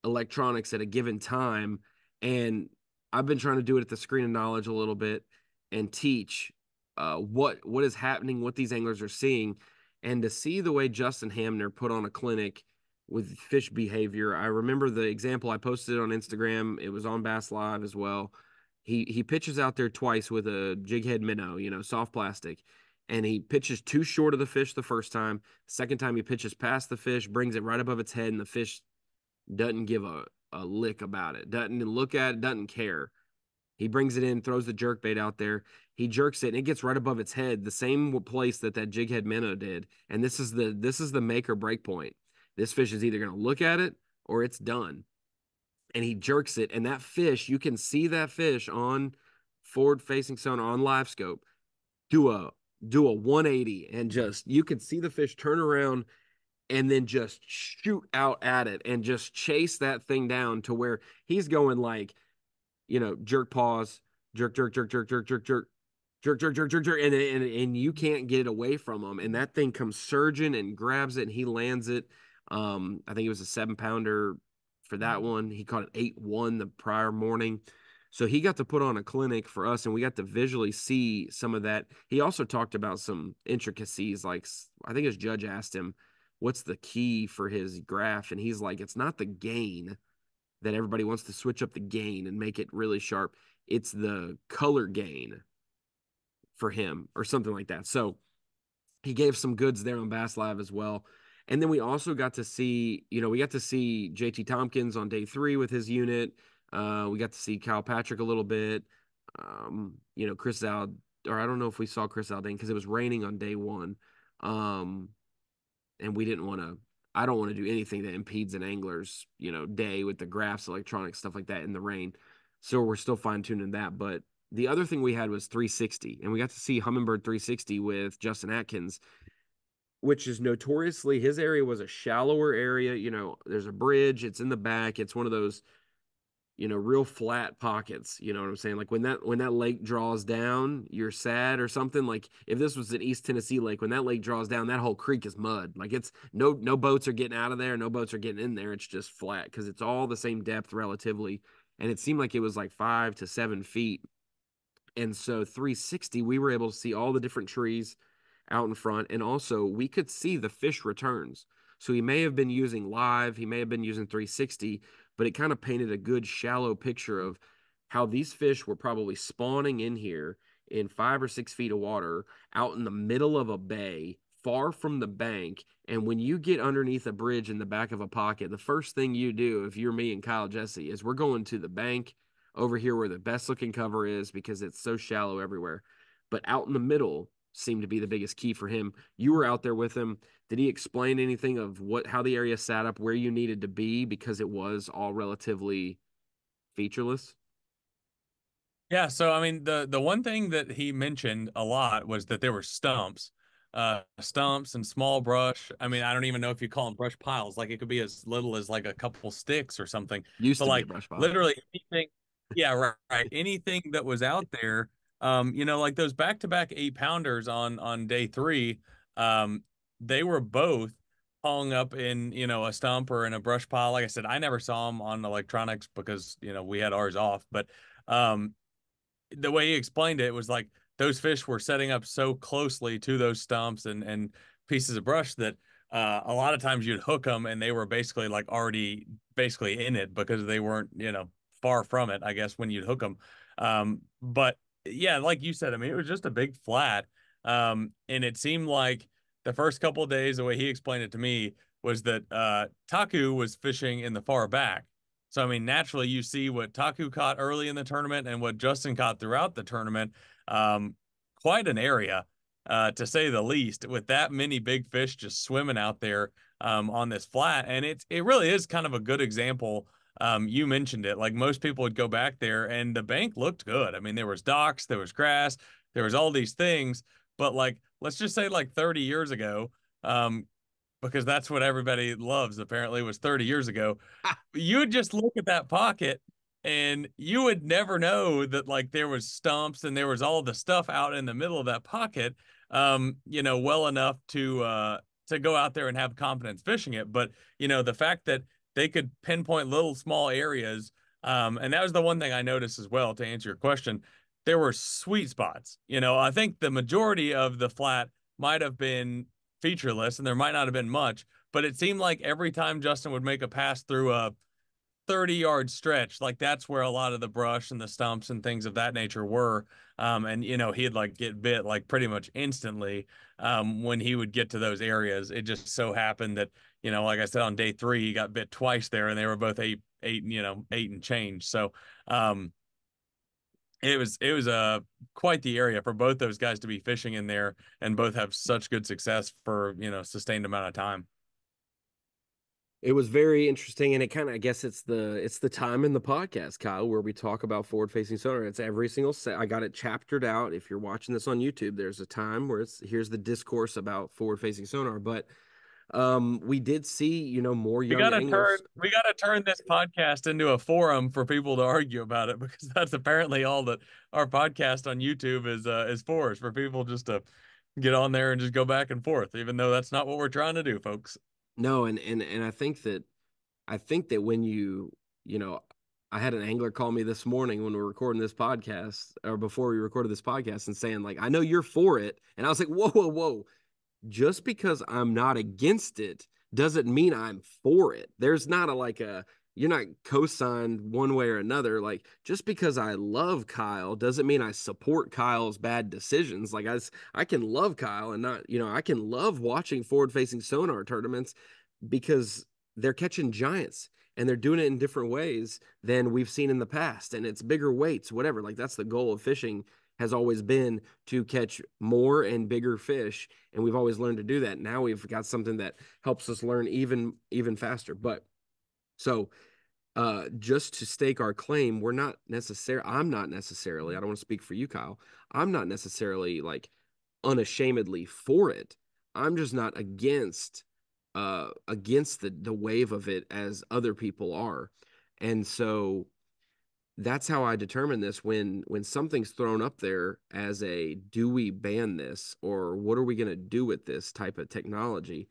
electronics at a given time. And I've been trying to do it at the Screen of Knowledge a little bit and teach what is happening, what these anglers are seeing, and to see the way Justin Hamner put on a clinic with fish behavior. I remember the example I posted on Instagram. It was on Bass Live as well. He pitches out there twice with a jig head minnow, soft plastic, and he pitches too short of the fish the first time. Second time he pitches past the fish, brings it right above its head, and the fish doesn't give a lick about it, doesn't look at it, doesn't care. He brings it in, throws the jerk bait out there. He jerks it, and it gets right above its head, the same place that jig head minnow did. And this is the make or break point. This fish is either going to look at it or it's done. And he jerks it, and that fish, you can see that fish on forward facing sonar on live scope do a 180, and just you can see the fish turn around and then just shoot out at it and just chase that thing down to where he's going like, jerk pause, jerk, jerk, jerk, jerk, jerk, jerk, jerk, jerk, jerk, jerk, jerk, jerk, and you can't get it away from him. And that thing comes surging and grabs it and he lands it. I think it was a 7 pounder for that one. He caught it 8-1 the prior morning. So he got to put on a clinic for us and we got to visually see some of that. He also talked about some intricacies. Like I think his judge asked him, what's the key for his graph? And he's like, it's not the gain that everybody wants to switch up the gain and make it really sharp. It's the color gain for him or something like that. So he gave some goods there on Bass Live as well. And then we also got to see, we got to see JT Tompkins on day 3 with his unit. We got to see Kyle Patrick a little bit. Chris Ald, or I don't know if we saw Chris Aldane because it was raining on day 1. And we didn't want to, I don't want to do anything that impedes an angler's, day with the graphs, electronics, stuff like that in the rain. So we're still fine tuning that. But the other thing we had was 360, and we got to see Humminbird 360 with Justin Atkins, which is notoriously his area was a shallower area. There's a bridge, it's in the back. It's one of those real flat pockets. You know what I'm saying? Like when that lake draws down, you're sad or something. Like if this was an East Tennessee lake, when that lake draws down, that whole creek is mud. Like it's no boats are getting out of there, no boats are getting in there. It's just flat because it's all the same depth relatively. And it seemed like it was like 5 to 7 feet. And so 360, we were able to see all the different trees out in front. And also, we could see the fish returns. So he may have been using live, he may have been using 360, but it kind of painted a good shallow picture of how these fish were probably spawning in here in 5 or 6 feet of water out in the middle of a bay, far from the bank. And when you get underneath a bridge in the back of a pocket, the first thing you do, if you're me and Kyle Jesse, is we're going to the bank over here where the best looking cover is because it's so shallow everywhere. But out in the middle seemed to be the biggest key for him. You were out there with him. Did he explain anything of how the area sat up, where you needed to be because it was all relatively featureless? Yeah, so I mean the one thing that he mentioned a lot was that there were stumps and small brush. I mean, I don't even know if you call them brush piles. Like it could be as little as like a couple sticks or something. Used But to be a like brush pile. literally anything, yeah, right. Anything that was out there, like those back-to-back 8 pounders on day three, um, they were both hung up in, a stump or in a brush pile. Like I said, I never saw them on electronics because, we had ours off, but um the way he explained it was like those fish were setting up so closely to those stumps and pieces of brush that a lot of times you'd hook them and they were basically like already basically in it because they weren't far from it, I guess, when you'd hook them. But yeah, like you said, I mean, it was just a big flat. And it seemed like the first couple of days, the way he explained it to me was that Taku was fishing in the far back. So, I mean, naturally, you see what Taku caught early in the tournament and what Justin caught throughout the tournament. Um, Quite an area, to say the least, with that many big fish just swimming out there on this flat. And it really is kind of a good example. You mentioned it. Like most people would go back there, and the bank looked good. I mean, there was docks, there was grass, there was all these things. But like, let's just say like 30 years ago, um, because that's what everybody loves. Apparently, was 30 years ago, you would just look at that pocket and you would never know that like there was stumps and there was all the stuff out in the middle of that pocket, well enough to go out there and have confidence fishing it. But the fact that they could pinpoint little small areas, and that was the one thing I noticed as well, to answer your question. There were sweet spots. I think the majority of the flat might have been featureless and there might not have been much, but it seemed like every time Justin would make a pass through a 30-yard stretch, like that's where a lot of the brush and the stumps and things of that nature were. And he'd like get bit like pretty much instantly when he would get to those areas. It just so happened that, like I said, on day three, he got bit twice there and they were both eight and change. So it was quite the area for both those guys to be fishing in there and both have such good success for, sustained amount of time. It was very interesting, and it kind of, I guess it's the time in the podcast, Kyle, where we talk about forward facing sonar. It's every single set. I got it chaptered out. If you're watching this on YouTube, there's a time where here's the discourse about forward facing sonar. But we did see, more We young gotta turn anglers. we gotta turn this podcast into a forum for people to argue about it because that's apparently all that our podcast on YouTube is for, is for people just to get on there and just go back and forth, even though that's not what we're trying to do, folks. No, and I think that when you know, I had an angler call me this morning when we were recording this podcast, or before we recorded this podcast, and saying like, I know you're for it, and I was like, whoa, whoa, whoa. Just because I'm not against it doesn't mean I'm for it. There's not you're not co-signed one way or another. Like just because I love Kyle doesn't mean I support Kyle's bad decisions. Like I can love Kyle and not, I can love watching forward-facing sonar tournaments because they're catching giants and they're doing it in different ways than we've seen in the past, and it's bigger weights, whatever. Like that's the goal of fishing, has always been to catch more and bigger fish, and we've always learned to do that. Now we've got something that helps us learn even faster. But so just to stake our claim, I'm not necessarily, I don't want to speak for you, Kyle, I'm not necessarily like unashamedly for it. I'm just not against the wave of it as other people are. And so that's how I determine this when something's thrown up there as a do we ban this or what are we going to do with this type of technology?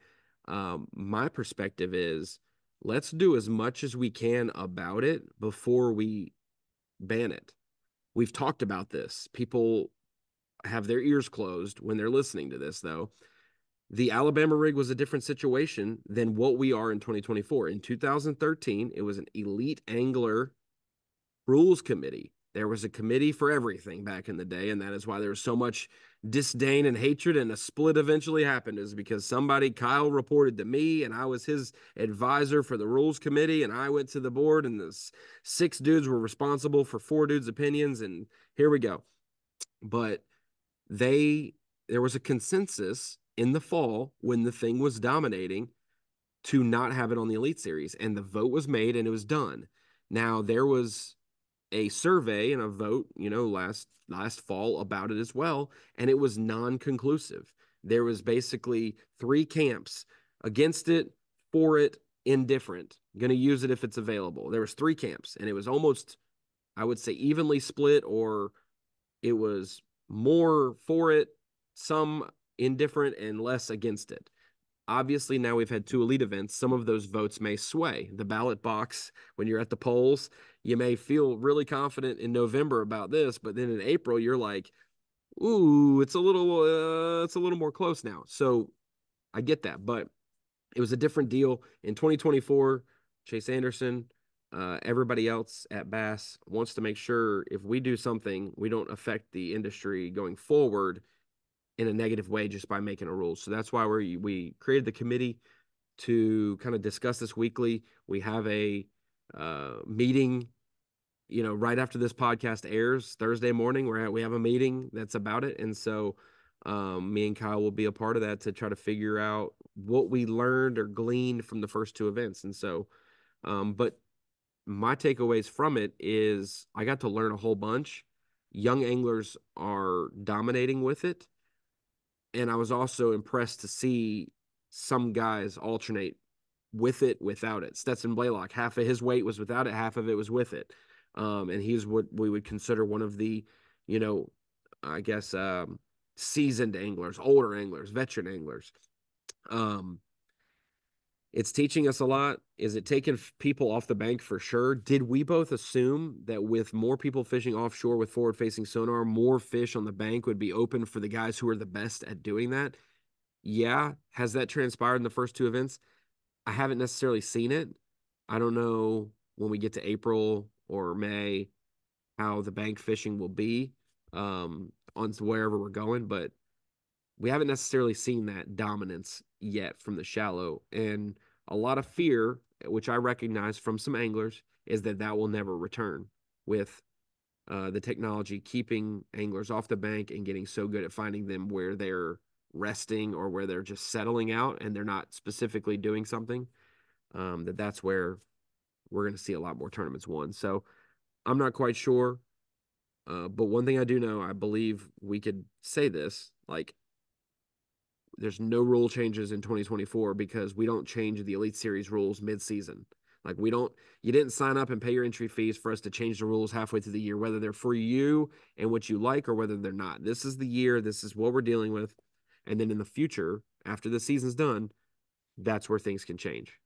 My perspective is let's do as much as we can about it before we ban it. We've talked about this. People have their ears closed when they're listening to this, though. The Alabama rig was a different situation than what we are in 2024. In 2013, it was an elite angler rules committee. There was a committee for everything back in the day, and that is why there was so much disdain and hatred, and a split eventually happened is because somebody, Kyle, reported to me, and I was his advisor for the rules committee, and I went to the board, and the 6 dudes were responsible for 4 dudes' opinions, and here we go. But there was a consensus in the fall when the thing was dominating to not have it on the Elite Series, and the vote was made and it was done. Now there was a survey and a vote, last fall about it as well, and it was non-conclusive. There was basically 3 camps against it, for it, indifferent, going to use it if it's available. There was 3 camps, and it was almost, I would say, evenly split, or it was more for it, some indifferent, and less against it. Obviously, now we've had 2 elite events. Some of those votes may sway. The ballot box, when you're at the polls, you may feel really confident in November about this, but then in April, you're like, ooh, it's a little more close now. So I get that, but it was a different deal in 2024. Chase Anderson, everybody else at B.A.S.S wants to make sure if we do something, we don't affect the industry going forward in a negative way just by making a rule. So that's why we created the committee to kind of discuss this weekly. We have a meeting, right after this podcast airs Thursday morning. We have a meeting that's about it, and so me and Kyle will be a part of that to try to figure out what we learned or gleaned from the first 2 events. And so, but my takeaways from it is I got to learn a whole bunch. Young anglers are dominating with it. And I was also impressed to see some guys alternate with it, without it. Stetson Blaylock, half of his weight was without it, half of it was with it. And he's what we would consider one of the, you know, I guess, seasoned anglers, older anglers, veteran anglers. Um, it's teaching us a lot. Is it taking people off the bank? For sure. Did we both assume that with more people fishing offshore with forward facing sonar, more fish on the bank would be open for the guys who are the best at doing that? Yeah. Has that transpired in the first 2 events? I haven't necessarily seen it. I don't know when we get to April or May how the bank fishing will be on wherever we're going, but we haven't necessarily seen that dominance yet from the shallow. And a lot of fear, which I recognize from some anglers, is that that will never return with the technology keeping anglers off the bank and getting so good at finding them where they're resting or where they're just settling out and they're not specifically doing something, that's where we're going to see a lot more tournaments won. So I'm not quite sure. But one thing I do know, I believe we could say this, like, there's no rule changes in 2024 because we don't change the Elite Series rules mid-season. Like, you didn't sign up and pay your entry fees for us to change the rules halfway through the year, whether they're for you and what you like or whether they're not. This is the year. This is what we're dealing with. And then in the future, after the season's done, that's where things can change,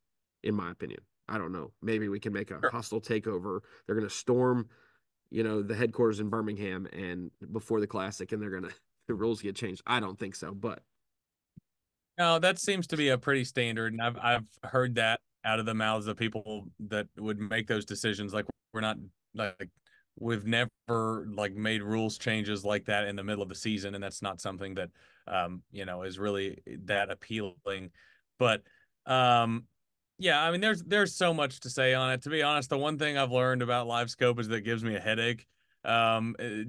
in my opinion. I don't know. Maybe we can make a Sure. hostile takeover. They're going to storm, the headquarters in Birmingham and before the Classic, and the rules get changed. I don't think so, but No, that seems to be a pretty standard, and I've heard that out of the mouths of people that would make those decisions. Like, we're not like we've never like made rules changes like that in the middle of the season, and that's not something that is really that appealing. But um yeah, I mean there's so much to say on it. To be honest, the one thing I've learned about live scope is that it gives me a headache.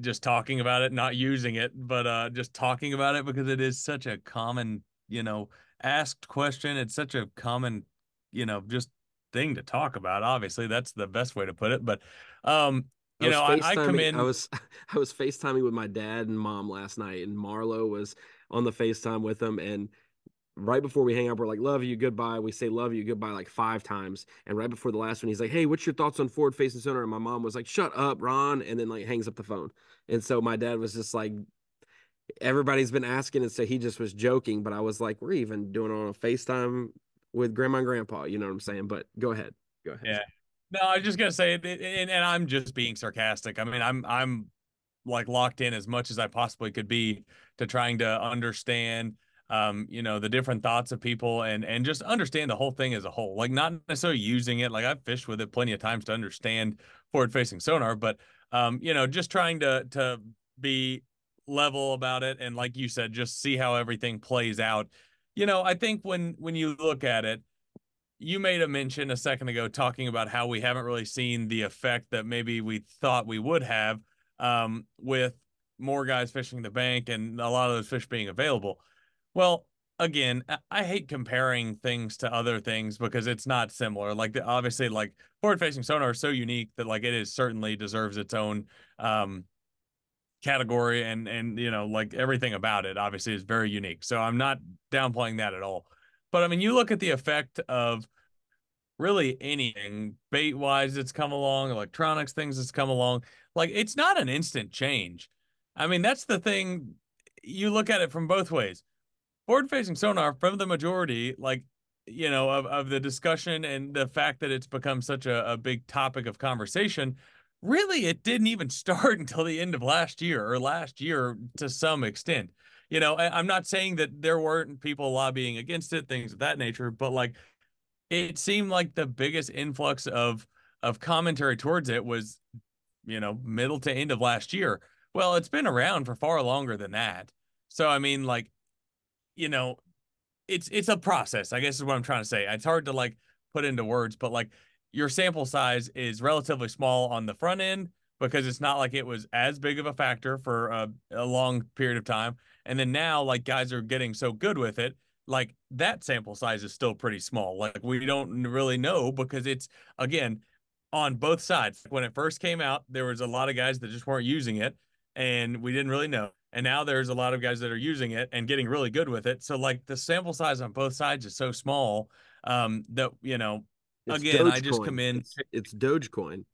Just talking about it, not using it, but just talking about it because it is such a common you know, asked question. It's such a common, just thing to talk about. Obviously, that's the best way to put it. But, I was I come FaceTiming. I in. was I was FaceTiming with my dad and mom last night, and Marlo was on the FaceTime with them, and right before we hang up, we're like, love you, goodbye. We say love you, goodbye like 5 times. And right before the last one, he's like, hey, what's your thoughts on forward facing sonar? And my mom was like, shut up, Ron. And then like hangs up the phone. And so my dad was just like, everybody's been asking. And so he just was joking. But I was like, we're even doing it on a FaceTime with grandma and grandpa. You know what I'm saying? But go ahead. Go ahead. Yeah. No, I was just gonna say, and I'm just being sarcastic. I mean, I'm like locked in as much as I possibly could be to trying to understand, the different thoughts of people and just understand the whole thing as a whole. Like not necessarily using it. Like I've fished with it plenty of times to understand forward facing sonar, but just trying to be level about it and like you said, just see how everything plays out. I think when you look at it you made a mention a second ago talking about how we haven't really seen the effect that maybe we thought we would have with more guys fishing the bank and a lot of those fish being available. Well, again, I hate comparing things to other things because it's not similar. Like obviously, like forward facing sonar is so unique that like it is certainly deserves its own um, category and like everything about it obviously is very unique. So I'm not downplaying that at all. But I mean, you look at the effect of really anything bait wise that's come along, electronics things that's come along. Like it's not an instant change. I mean, that's the thing. You look at it from both ways. Forward facing sonar, from the majority, like, of the discussion and the fact that it's become such a big topic of conversation, really, it didn't even start until the end of last year or last year to some extent. I'm not saying that there weren't people lobbying against it, things of that nature, but like it seemed like the biggest influx of commentary towards it was, middle to end of last year. Well, it's been around for far longer than that. So I mean, like, you know, it's a process, I guess is what I'm trying to say. It's hard to like put into words, but like your sample size is relatively small on the front end because it's not like it was as big of a factor for a long period of time. And then now, like guys are getting so good with it, like that sample size is still pretty small. Like we don't really know because it's again on both sides. When it first came out, there was a lot of guys that just weren't using it, and we didn't really know. And now there's a lot of guys that are using it and getting really good with it. So like the sample size on both sides is so small that It's again, I just Dogecoin. come in It's Dogecoin.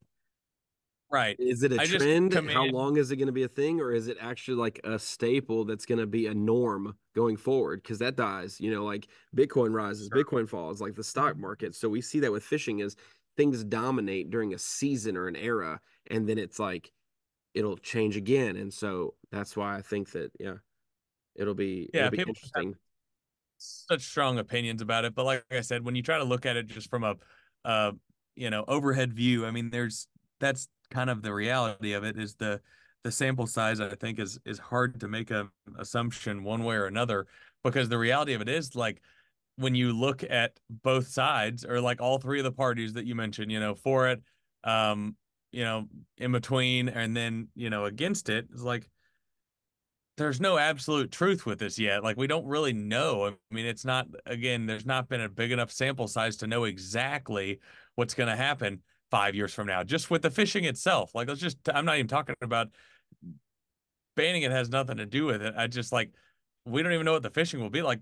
right. Is it a I just trend? come How in long is it going to be a thing, or is it actually like a staple that's going to be a norm going forward? Because that dies, like Bitcoin rises, Bitcoin falls, like the stock market. So we see that with fishing is things dominate during a season or an era, and then it's like it'll change again. And so that's why I think that it'll yeah, be people have interesting. such strong opinions about it. But like I said, when you try to look at it just from uh, overhead view, I mean, that's kind of the reality of it is the sample size, I think is hard to make a assumption one way or another because the reality of it is like when you look at both sides or like all three of the parties that you mentioned, for it, um, in between and then, against it, it's like there's no absolute truth with this yet. Like we don't really know. I mean, it's not again, there's not been a big enough sample size to know exactly what's going to happen 5 years from now, just with the fishing itself. Like I'm not even talking about banning it has nothing to do with it. I just like we don't even know what the fishing will be like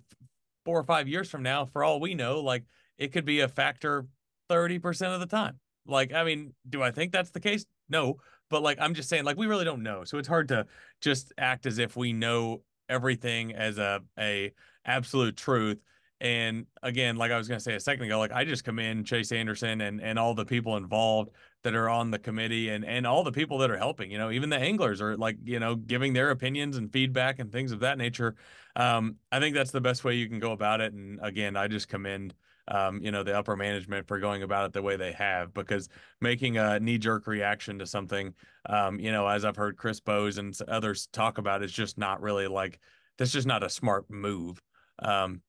4 or 5 years from now. For all we know, like it could be a factor 30% of the time. Like, I mean, do I think that's the case? No, but like I'm just saying, like we really don't know. So it's hard to just act as if we know everything as a absolute truth. And again, like I was gonna say a second ago, like I just commend Chase Anderson and all the people involved that are on the committee and all the people that are helping, even the anglers are like, giving their opinions and feedback and things of that nature. I think that's the best way you can go about it. And again, I just commend, the upper management for going about it the way they have, because making a knee jerk reaction to something, as I've heard Chris Bowes and others talk about, is just not really like, that's just not a smart move.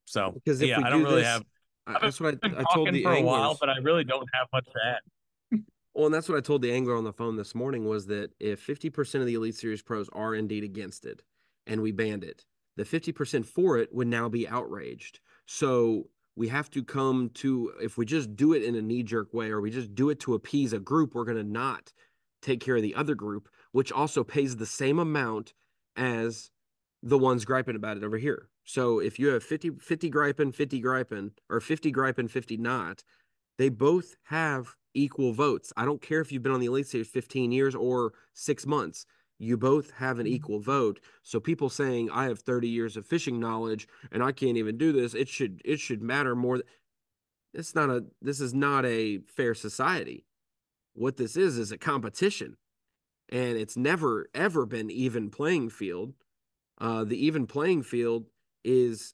So Because if yeah, we I don't do really this, have, I've that's what been I told talking the for a while, anglers. but I really don't have much to add. Well, and that's what I told the angler on the phone this morning was that if 50% of the Elite Series pros are indeed against it and we banned it, the 50% for it would now be outraged. So we have to come to, if we just do it in a knee jerk way or we just do it to appease a group, we're going to not take care of the other group, which also pays the same amount as the ones griping about it over here. So if you have 50 griping, 50 griping, or 50 griping, 50 not, they both have equal votes. I don't care if you've been on the Elite Series 15 years or 6 months. You both have an equal vote. So people saying I have 30 years of fishing knowledge and I can't even do this, it should matter more. This is not a fair society. What this is a competition, and it's never ever been even playing field. The even playing field is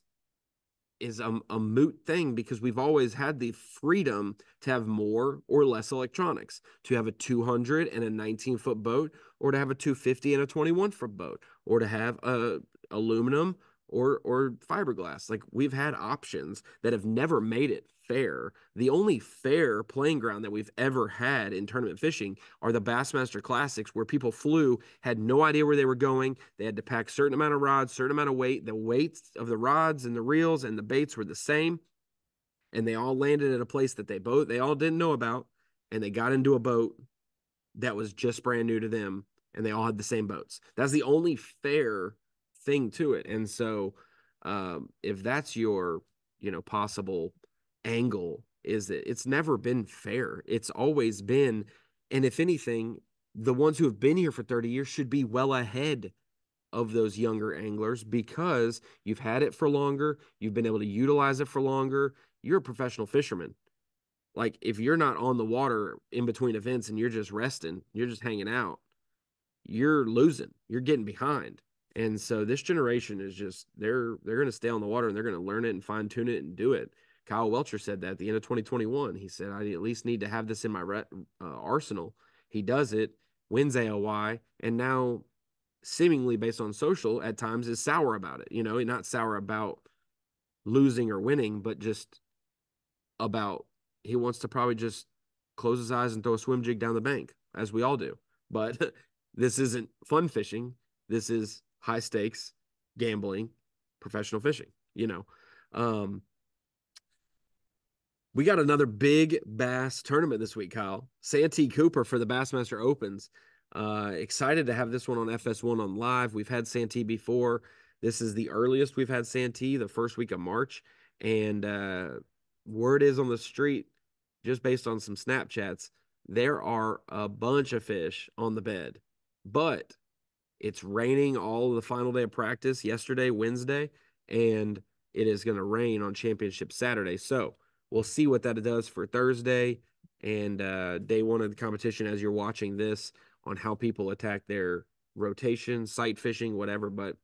a moot thing because we've always had the freedom to have more or less electronics, to have a 200 and a 19-foot boat, or to have a 250 and a 21-foot boat, or to have a aluminum or fiberglass. Like, we've had options that have never made it fair. The only fair playing ground that we've ever had in tournament fishing are the Bassmaster Classics, where people flew, had no idea where they were going. They had to pack a certain amount of rods, certain amount of weight. The weights of the rods and the reels and the baits were the same, and they all landed at a place that they all didn't know about, and they got into a boat that was just brand new to them, and they all had the same boats. That's the only fair thing to it. And so, if that's your, possible angle, is that it's never been fair. It's always been, and if anything, the ones who have been here for 30 years should be well ahead of those younger anglers because you've had it for longer, you've been able to utilize it for longer. You're a professional fisherman. Like, if you're not on the water in between events and you're just resting, you're just hanging out, you're losing, you're getting behind. And so this generation is just, they're going to stay on the water and they're going to learn it and fine tune it and do it. Kyle Welcher said that at the end of 2021. He said, I at least need to have this in my arsenal. He does it, wins AOY, and now seemingly based on social at times is sour about it. Not sour about losing or winning, but just about, he wants to probably just close his eyes and throw a swim jig down the bank, as we all do. But this isn't fun fishing. This is high stakes gambling, professional fishing. Um, we got another big bass tournament this week, Kyle. Santee Cooper for the Bassmaster Opens. Excited to have this one on FS1 on live. We've had Santee before. This is the earliest we've had Santee, the first week of March. And word is on the street, just based on some Snapchats, there are a bunch of fish on the bed. But it's raining all the final day of practice yesterday, Wednesday, and it is going to rain on Championship Saturday. So we'll see what that does for Thursday and day one of the competition as you're watching this, on how people attack their rotation, sight fishing, whatever. But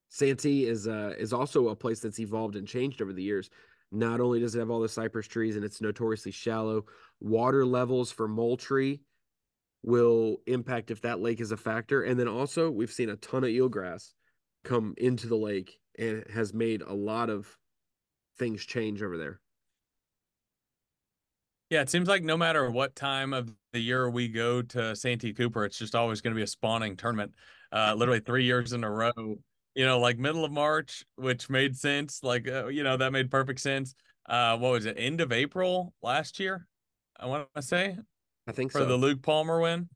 Santee is also a place that's evolved and changed over the years. Not only does it have all the cypress trees and it's notoriously shallow, water levels for Moultrie will impact if that lake is a factor. And then also, we've seen a ton of eelgrass come into the lake and has made a lot of things change over there. Yeah, it seems like no matter what time of the year we go to Santee Cooper, it's just always going to be a spawning tournament. Literally 3 years in a row. Like middle of March, which made sense. Like, that made perfect sense. What was it? End of April last year, I want to say, I think for the so. Luke Palmer win.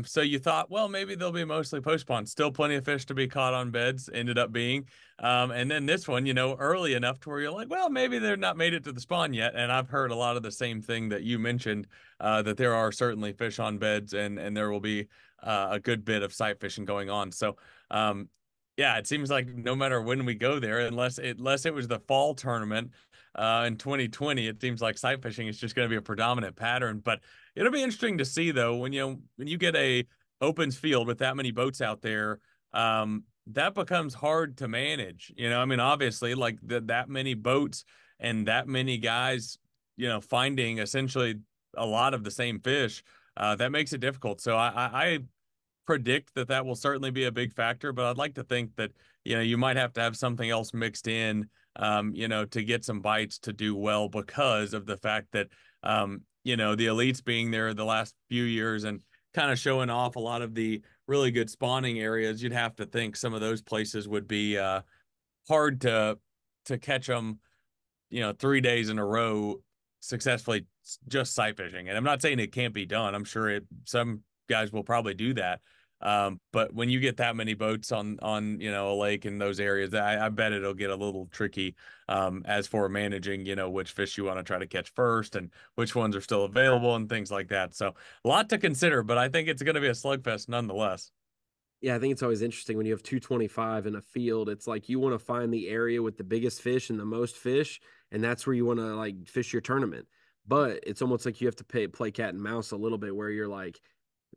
So you thought, well, maybe they'll be mostly post spawn. Still plenty of fish to be caught on beds, ended up being. And then this one, early enough to where you're like, well, maybe they're not made it to the spawn yet. And I've heard a lot of the same thing that you mentioned, that there are certainly fish on beds and there will be a good bit of sight fishing going on. So, yeah, it seems like no matter when we go there, unless it was the fall tournament in 2020, it seems like sight fishing is just going to be a predominant pattern. But it'll be interesting to see though when you get a opens field with that many boats out there, that becomes hard to manage. I mean, obviously, like that many boats and that many guys, finding essentially a lot of the same fish, that makes it difficult. So I predict that will certainly be a big factor, but I'd like to think that, you might have to have something else mixed in, to get some bites to do well because of the fact that, the elites being there the last few years and kind of showing off a lot of the really good spawning areas. You'd have to think some of those places would be hard to catch them, 3 days in a row successfully just sight fishing. And I'm not saying it can't be done. I'm sure some guys will probably do that. But when you get that many boats on a lake in those areas, I bet it'll get a little tricky as for managing which fish you want to try to catch first and which ones are still available and things like that. So a lot to consider, but I think it's going to be a slugfest nonetheless. Yeah, I think it's always interesting when you have 225 in a field. It's like you want to find the area with the biggest fish and the most fish, and that's where you want to like fish your tournament. But it's almost like you have to play cat and mouse a little bit where you're like,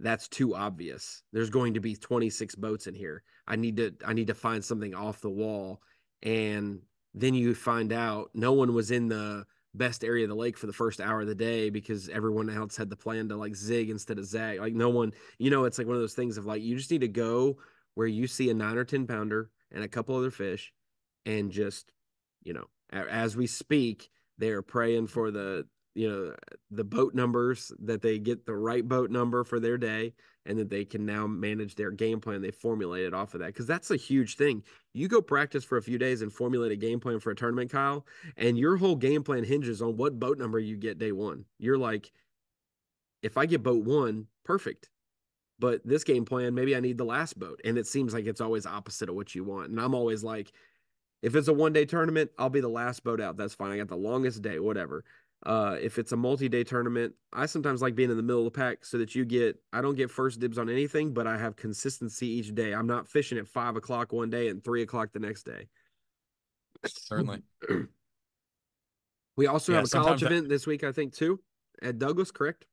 that's too obvious. There's going to be 26 boats in here. I need to find something off the wall. And then you find out no one was in the best area of the lake for the first hour of the day because everyone else had the plan to like zig instead of zag. Like no one, it's like one of those things of like you just need to go where you see a 9 or 10 pounder and a couple other fish and just, as we speak, they're praying for the boat numbers, that they get the right boat number for their day and that they can now manage their game plan they formulated off of that, because that's a huge thing. You go practice for a few days and formulate a game plan for a tournament, Kyle, and your whole game plan hinges on what boat number you get day one. You're like, if I get boat one, perfect, but this game plan, maybe I need the last boat, and it seems like it's always opposite of what you want. And I'm always like, if it's a 1 day tournament, I'll be the last boat out. That's fine. I got the longest day, whatever. If it's a multi-day tournament, I sometimes like being in the middle of the pack so that I don't get first dibs on anything, but I have consistency each day. I'm not fishing at 5 o'clock one day and 3 o'clock the next day. Certainly. We also Yeah, have a college sometimes that event this week, I think, too, at Douglas, correct?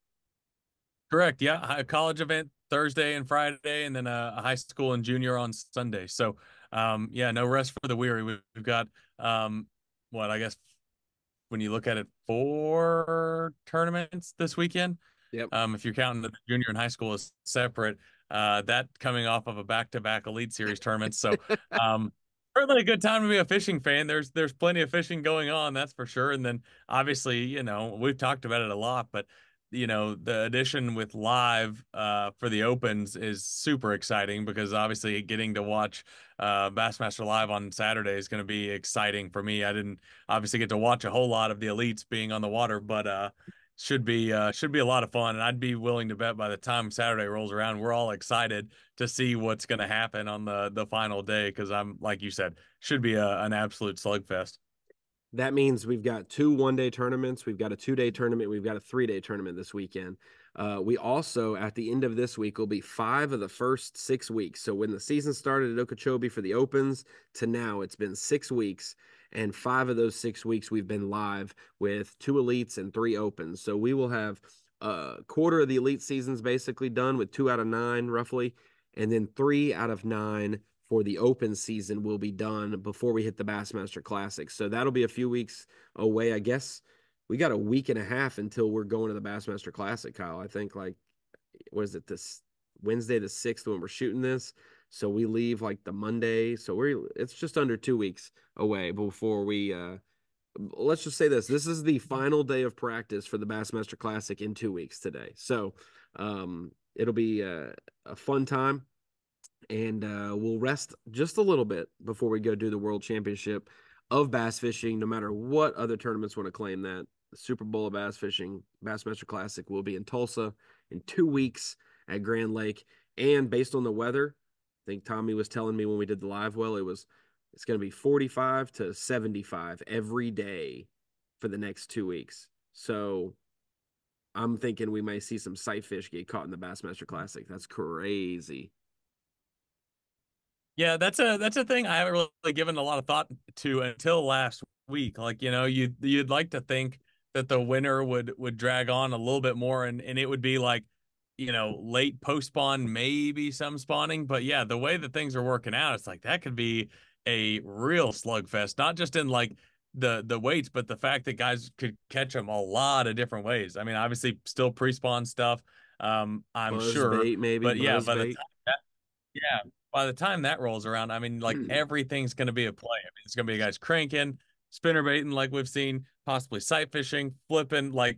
correct. Yeah, a college event Thursday and Friday, and then a high school and junior on Sunday. So, yeah, no rest for the weary. We've got what I guess when you look at it, 4 tournaments this weekend. Yep. If you're counting the junior and high school as separate, that coming off of a back-to-back Elite Series tournament. So, um, certainly a good time to be a fishing fan. There's plenty of fishing going on, that's for sure. And then obviously, we've talked about it a lot, but the addition with live for the opens is super exciting because obviously getting to watch Bassmaster live on Saturday is going to be exciting for me. I didn't obviously get to watch a whole lot of the elites being on the water, but should be a lot of fun. And I'd be willing to bet by the time Saturday rolls around, we're all excited to see what's going to happen on the final day because I'm like you said, should be an absolute slugfest. That means we've got 2 1 day tournaments. We've got a 2 day tournament. We've got a 3 day tournament this weekend. We also, at the end of this week, will be 5 of the first 6 weeks. So when the season started at Okeechobee for the Opens to now, it's been 6 weeks. And 5 of those 6 weeks, we've been live with 2 elites and 3 opens. So we will have a quarter of the elite seasons basically done with 2 out of 9, roughly. And then 3 out of 9 for the open season will be done before we hit the Bassmaster Classic. So that'll be a few weeks away. I guess we got a week and a half until we're going to the Bassmaster Classic, Kyle. I think like, what is it, this Wednesday the 6th when we're shooting this? So we leave like the Monday. So it's just under 2 weeks away before we let's just say this. This is the final day of practice for the Bassmaster Classic in 2 weeks today. So it'll be a fun time, and we'll rest just a little bit before we go do the World Championship of Bass Fishing. No matter what other tournaments want to claim that, the Super Bowl of Bass Fishing, Bassmaster Classic, will be in Tulsa in 2 weeks at Grand Lake. And based on the weather, I think Tommy was telling me when we did the live well, it's going to be 45 to 75 every day for the next 2 weeks. So I'm thinking we may see some sight fish get caught in the Bassmaster Classic. That's crazy. Yeah, that's a thing I haven't really given a lot of thought to until last week. Like, you'd like to think that the winter would drag on a little bit more and it would be like, late post spawn, maybe some spawning. But yeah, the way that things are working out, it's like that could be a real slugfest, not just in like the weights, but the fact that guys could catch them a lot of different ways. I mean, obviously still pre-spawn stuff, I'm Buzz sure, bait, maybe but yeah, buzz bait. yeah, by the time that rolls around, I mean, like everything's going to be a play. I mean, it's going to be guys cranking, spinner baiting, like we've seen, possibly sight fishing, flipping. Like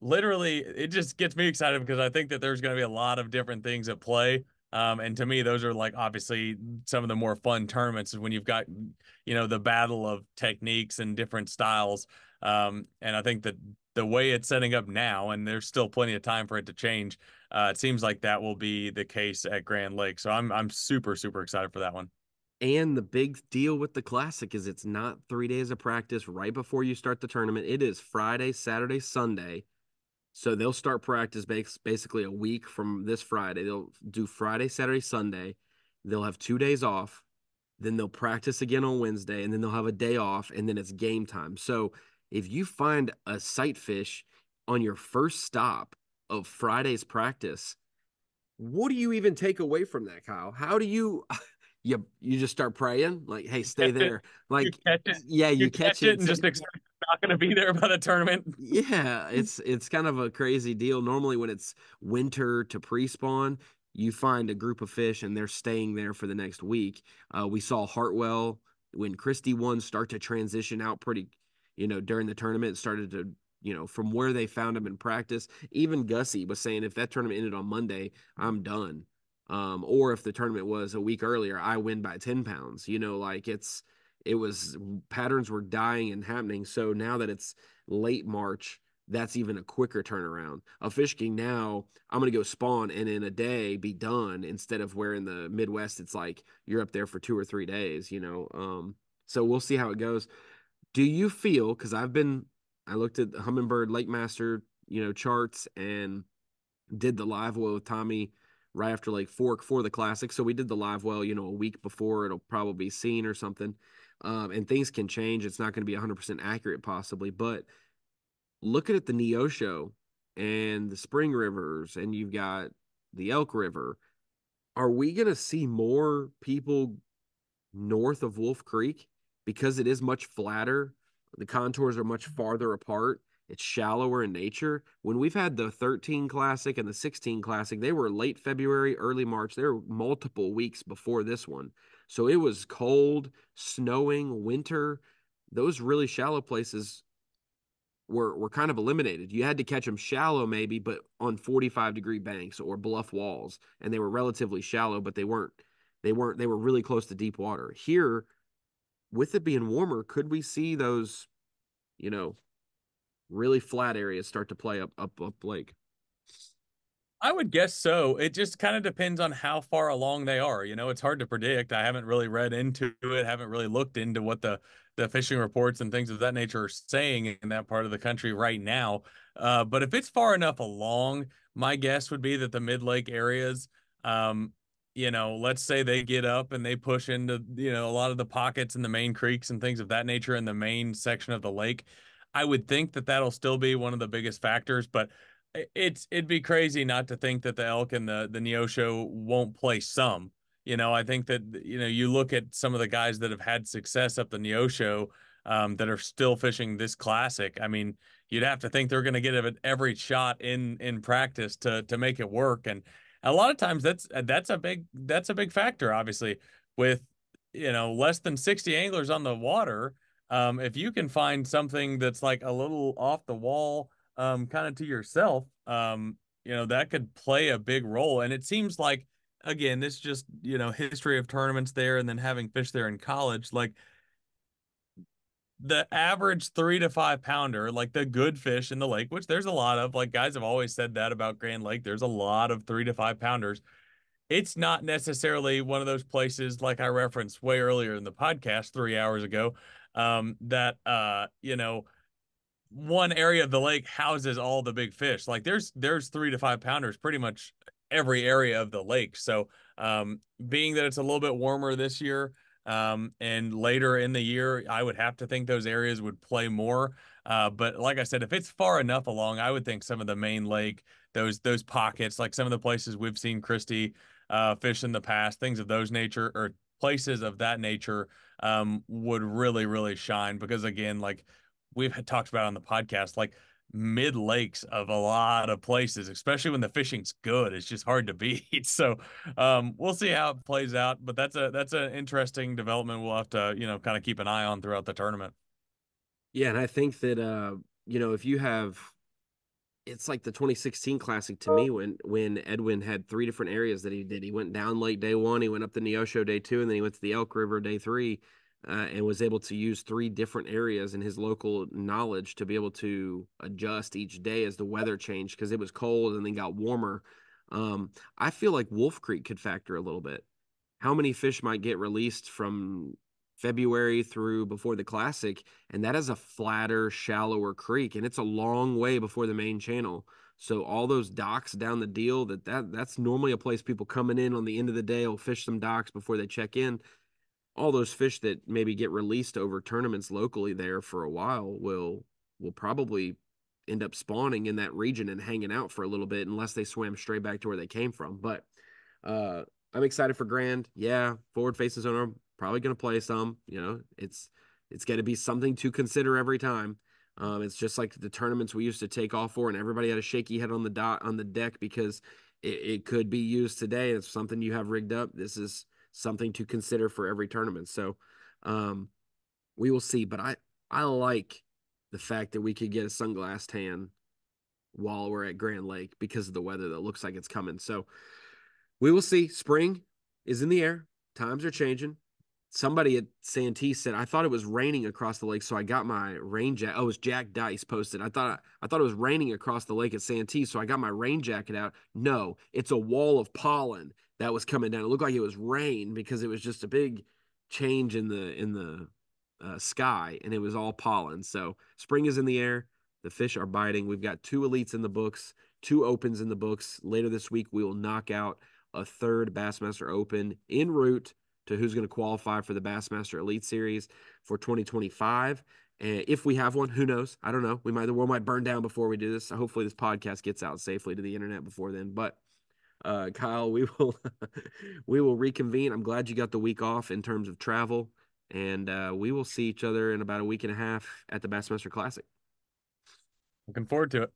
literally, it just gets me excited because I think that there's going to be a lot of different things at play. And to me, those are like obviously some of the more fun tournaments is when you've got, the battle of techniques and different styles. And I think that the way it's setting up now, and there's still plenty of time for it to change, it seems like that will be the case at Grand Lake. So I'm super, super excited for that one. And the big deal with the Classic is it's not 3 days of practice right before you start the tournament. It is Friday, Saturday, Sunday. So they'll start practice basically a week from this Friday. They'll do Friday, Saturday, Sunday. They'll have 2 days off. Then they'll practice again on Wednesday, and then they'll have a day off, and then it's game time. So if you find a sight fish on your first stop of Friday's practice, what do you even take away from that, Kyle? How do you you just start praying like, hey, stay Catch it, there. you Like, catch it, yeah, you you catch catch it it, and and say, just expect it's not going to be there by the tournament. yeah, it's kind of a crazy deal. Normally, when it's winter to pre-spawn, you find a group of fish and they're staying there for the next week. We saw Hartwell when Christie won start to transition out pretty, during the tournament, started to, from where they found him in practice. Even Gussie was saying if that tournament ended on Monday, I'm done. Or if the tournament was a week earlier, I win by 10 pounds. Like it was patterns were dying and happening. So now that it's late March, that's even a quicker turnaround. A fish can now, I'm going to go spawn and in a day be done instead of where in the Midwest, it's like you're up there for 2 or 3 days. So we'll see how it goes. Do you feel, because I looked at the Humminbird Lake Master, charts and did the live well with Tommy right after Lake Fork for the Classic. So we did the live well, a week before it'll probably be seen or something. And things can change. It's not going to be 100% accurate possibly, but looking at the Neosho and the Spring Rivers, and you've got the Elk River, are we going to see more people north of Wolf Creek because it is much flatter? The contours are much farther apart. It's shallower in nature. When we've had the 13 Classic and the 16 Classic, they were late February, early March. They were multiple weeks before this one. So it was cold, snowing, winter. Those really shallow places were kind of eliminated. You had to catch them shallow maybe, but on 45-degree banks or bluff walls, and they were relatively shallow, but they were really close to deep water. Here, with it being warmer, could we see those, you know, really flat areas start to play up lake? I would guess so. It just kind of depends on how far along they are. It's hard to predict. I haven't really read into it, haven't really looked into what the fishing reports and things of that nature are saying in that part of the country right now. But if it's far enough along, my guess would be that the mid-lake areas, let's say they get up and they push into, a lot of the pockets and the main creeks and things of that nature in the main section of the lake. I would think that that'll still be one of the biggest factors, but it'd be crazy not to think that the elk and the Neosho won't play some. I think that you look at some of the guys that have had success up the Neosho that are still fishing this classic. I mean, you'd have to think they're going to get every shot in practice to make it work. And a lot of times that's a big factor. Obviously, with less than 60 anglers on the water, if you can find something that's like a little off the wall kind of to yourself, that could play a big role. And it seems like, again, this just, history of tournaments there and then having fished there in college, like the average 3 to 5 pounder, like the good fish in the lake, which there's a lot of, like guys have always said that about Grand Lake. There's a lot of 3 to 5 pounders. It's not necessarily one of those places like I referenced way earlier in the podcast 3 hours ago, that, one area of the lake houses all the big fish. Like there's 3 to 5 pounders pretty much every area of the lake. So being that it's a little bit warmer this year, and later in the year, I would have to think those areas would play more. But like I said, if it's far enough along, I would think some of the main lake, those pockets, like some of the places we've seen Christie fish in the past, things of those nature or places of that nature, would really, really shine because again, like we've had talked about on the podcast, like mid lakes of a lot of places, especially when the fishing's good, it's just hard to beat. So we'll see how it plays out, but that's an interesting development we'll have to, kind of keep an eye on throughout the tournament. Yeah, and I think that if you have it's like the 2016 Classic to me when Edwin had three different areas that he did. He went down Lake day one, he went up the Neosho day two, and then he went to the Elk River day three, and was able to use three different areas in his local knowledge to be able to adjust each day as the weather changed because it was cold and then got warmer. I feel like Wolf Creek could factor a little bit. How many fish might get released from February through before the Classic, and that is a flatter, shallower creek, and it's a long way before the main channel. So all those docks down the deal, that's normally a place people coming in on the end of the day will fish some docks before they check in. All those fish that maybe get released over tournaments locally there for a while will probably end up spawning in that region and hanging out for a little bit unless they swam straight back to where they came from. But uh, I'm excited for Grand. Yeah, forward faces owner, probably going to play some. You know, it's going to be something to consider every time. It's just like the tournaments we used to take off for, and everybody had a shaky head on the deck because it could be used today. It's something you have rigged up. This is something to consider for every tournament. So um, we will see. But I like the fact that we could get a sunglass tan while we're at Grand Lake because of the weather that looks like it's coming. So we will see. Spring is in the air. Times are changing. Somebody at Santee said, I thought it was raining across the lake, so I got my rain jacket. Oh, it was Jack Dice posted. I thought it was raining across the lake at Santee, so I got my rain jacket out. No, it's a wall of pollen that was coming down. It looked like it was rain because it was just a big change in the sky, and it was all pollen. So spring is in the air. The fish are biting. We've got two elites in the books, two opens in the books. Later this week, we will knock out a third Bassmaster Open en route to who's going to qualify for the Bassmaster Elite Series for 2025. And if we have one, who knows? I don't know. The world might burn down before we do this. So hopefully this podcast gets out safely to the internet before then. But Kyle, we will we will reconvene. I'm glad you got the week off in terms of travel, and we will see each other in about a week and a half at the Bassmaster Classic. Looking forward to it.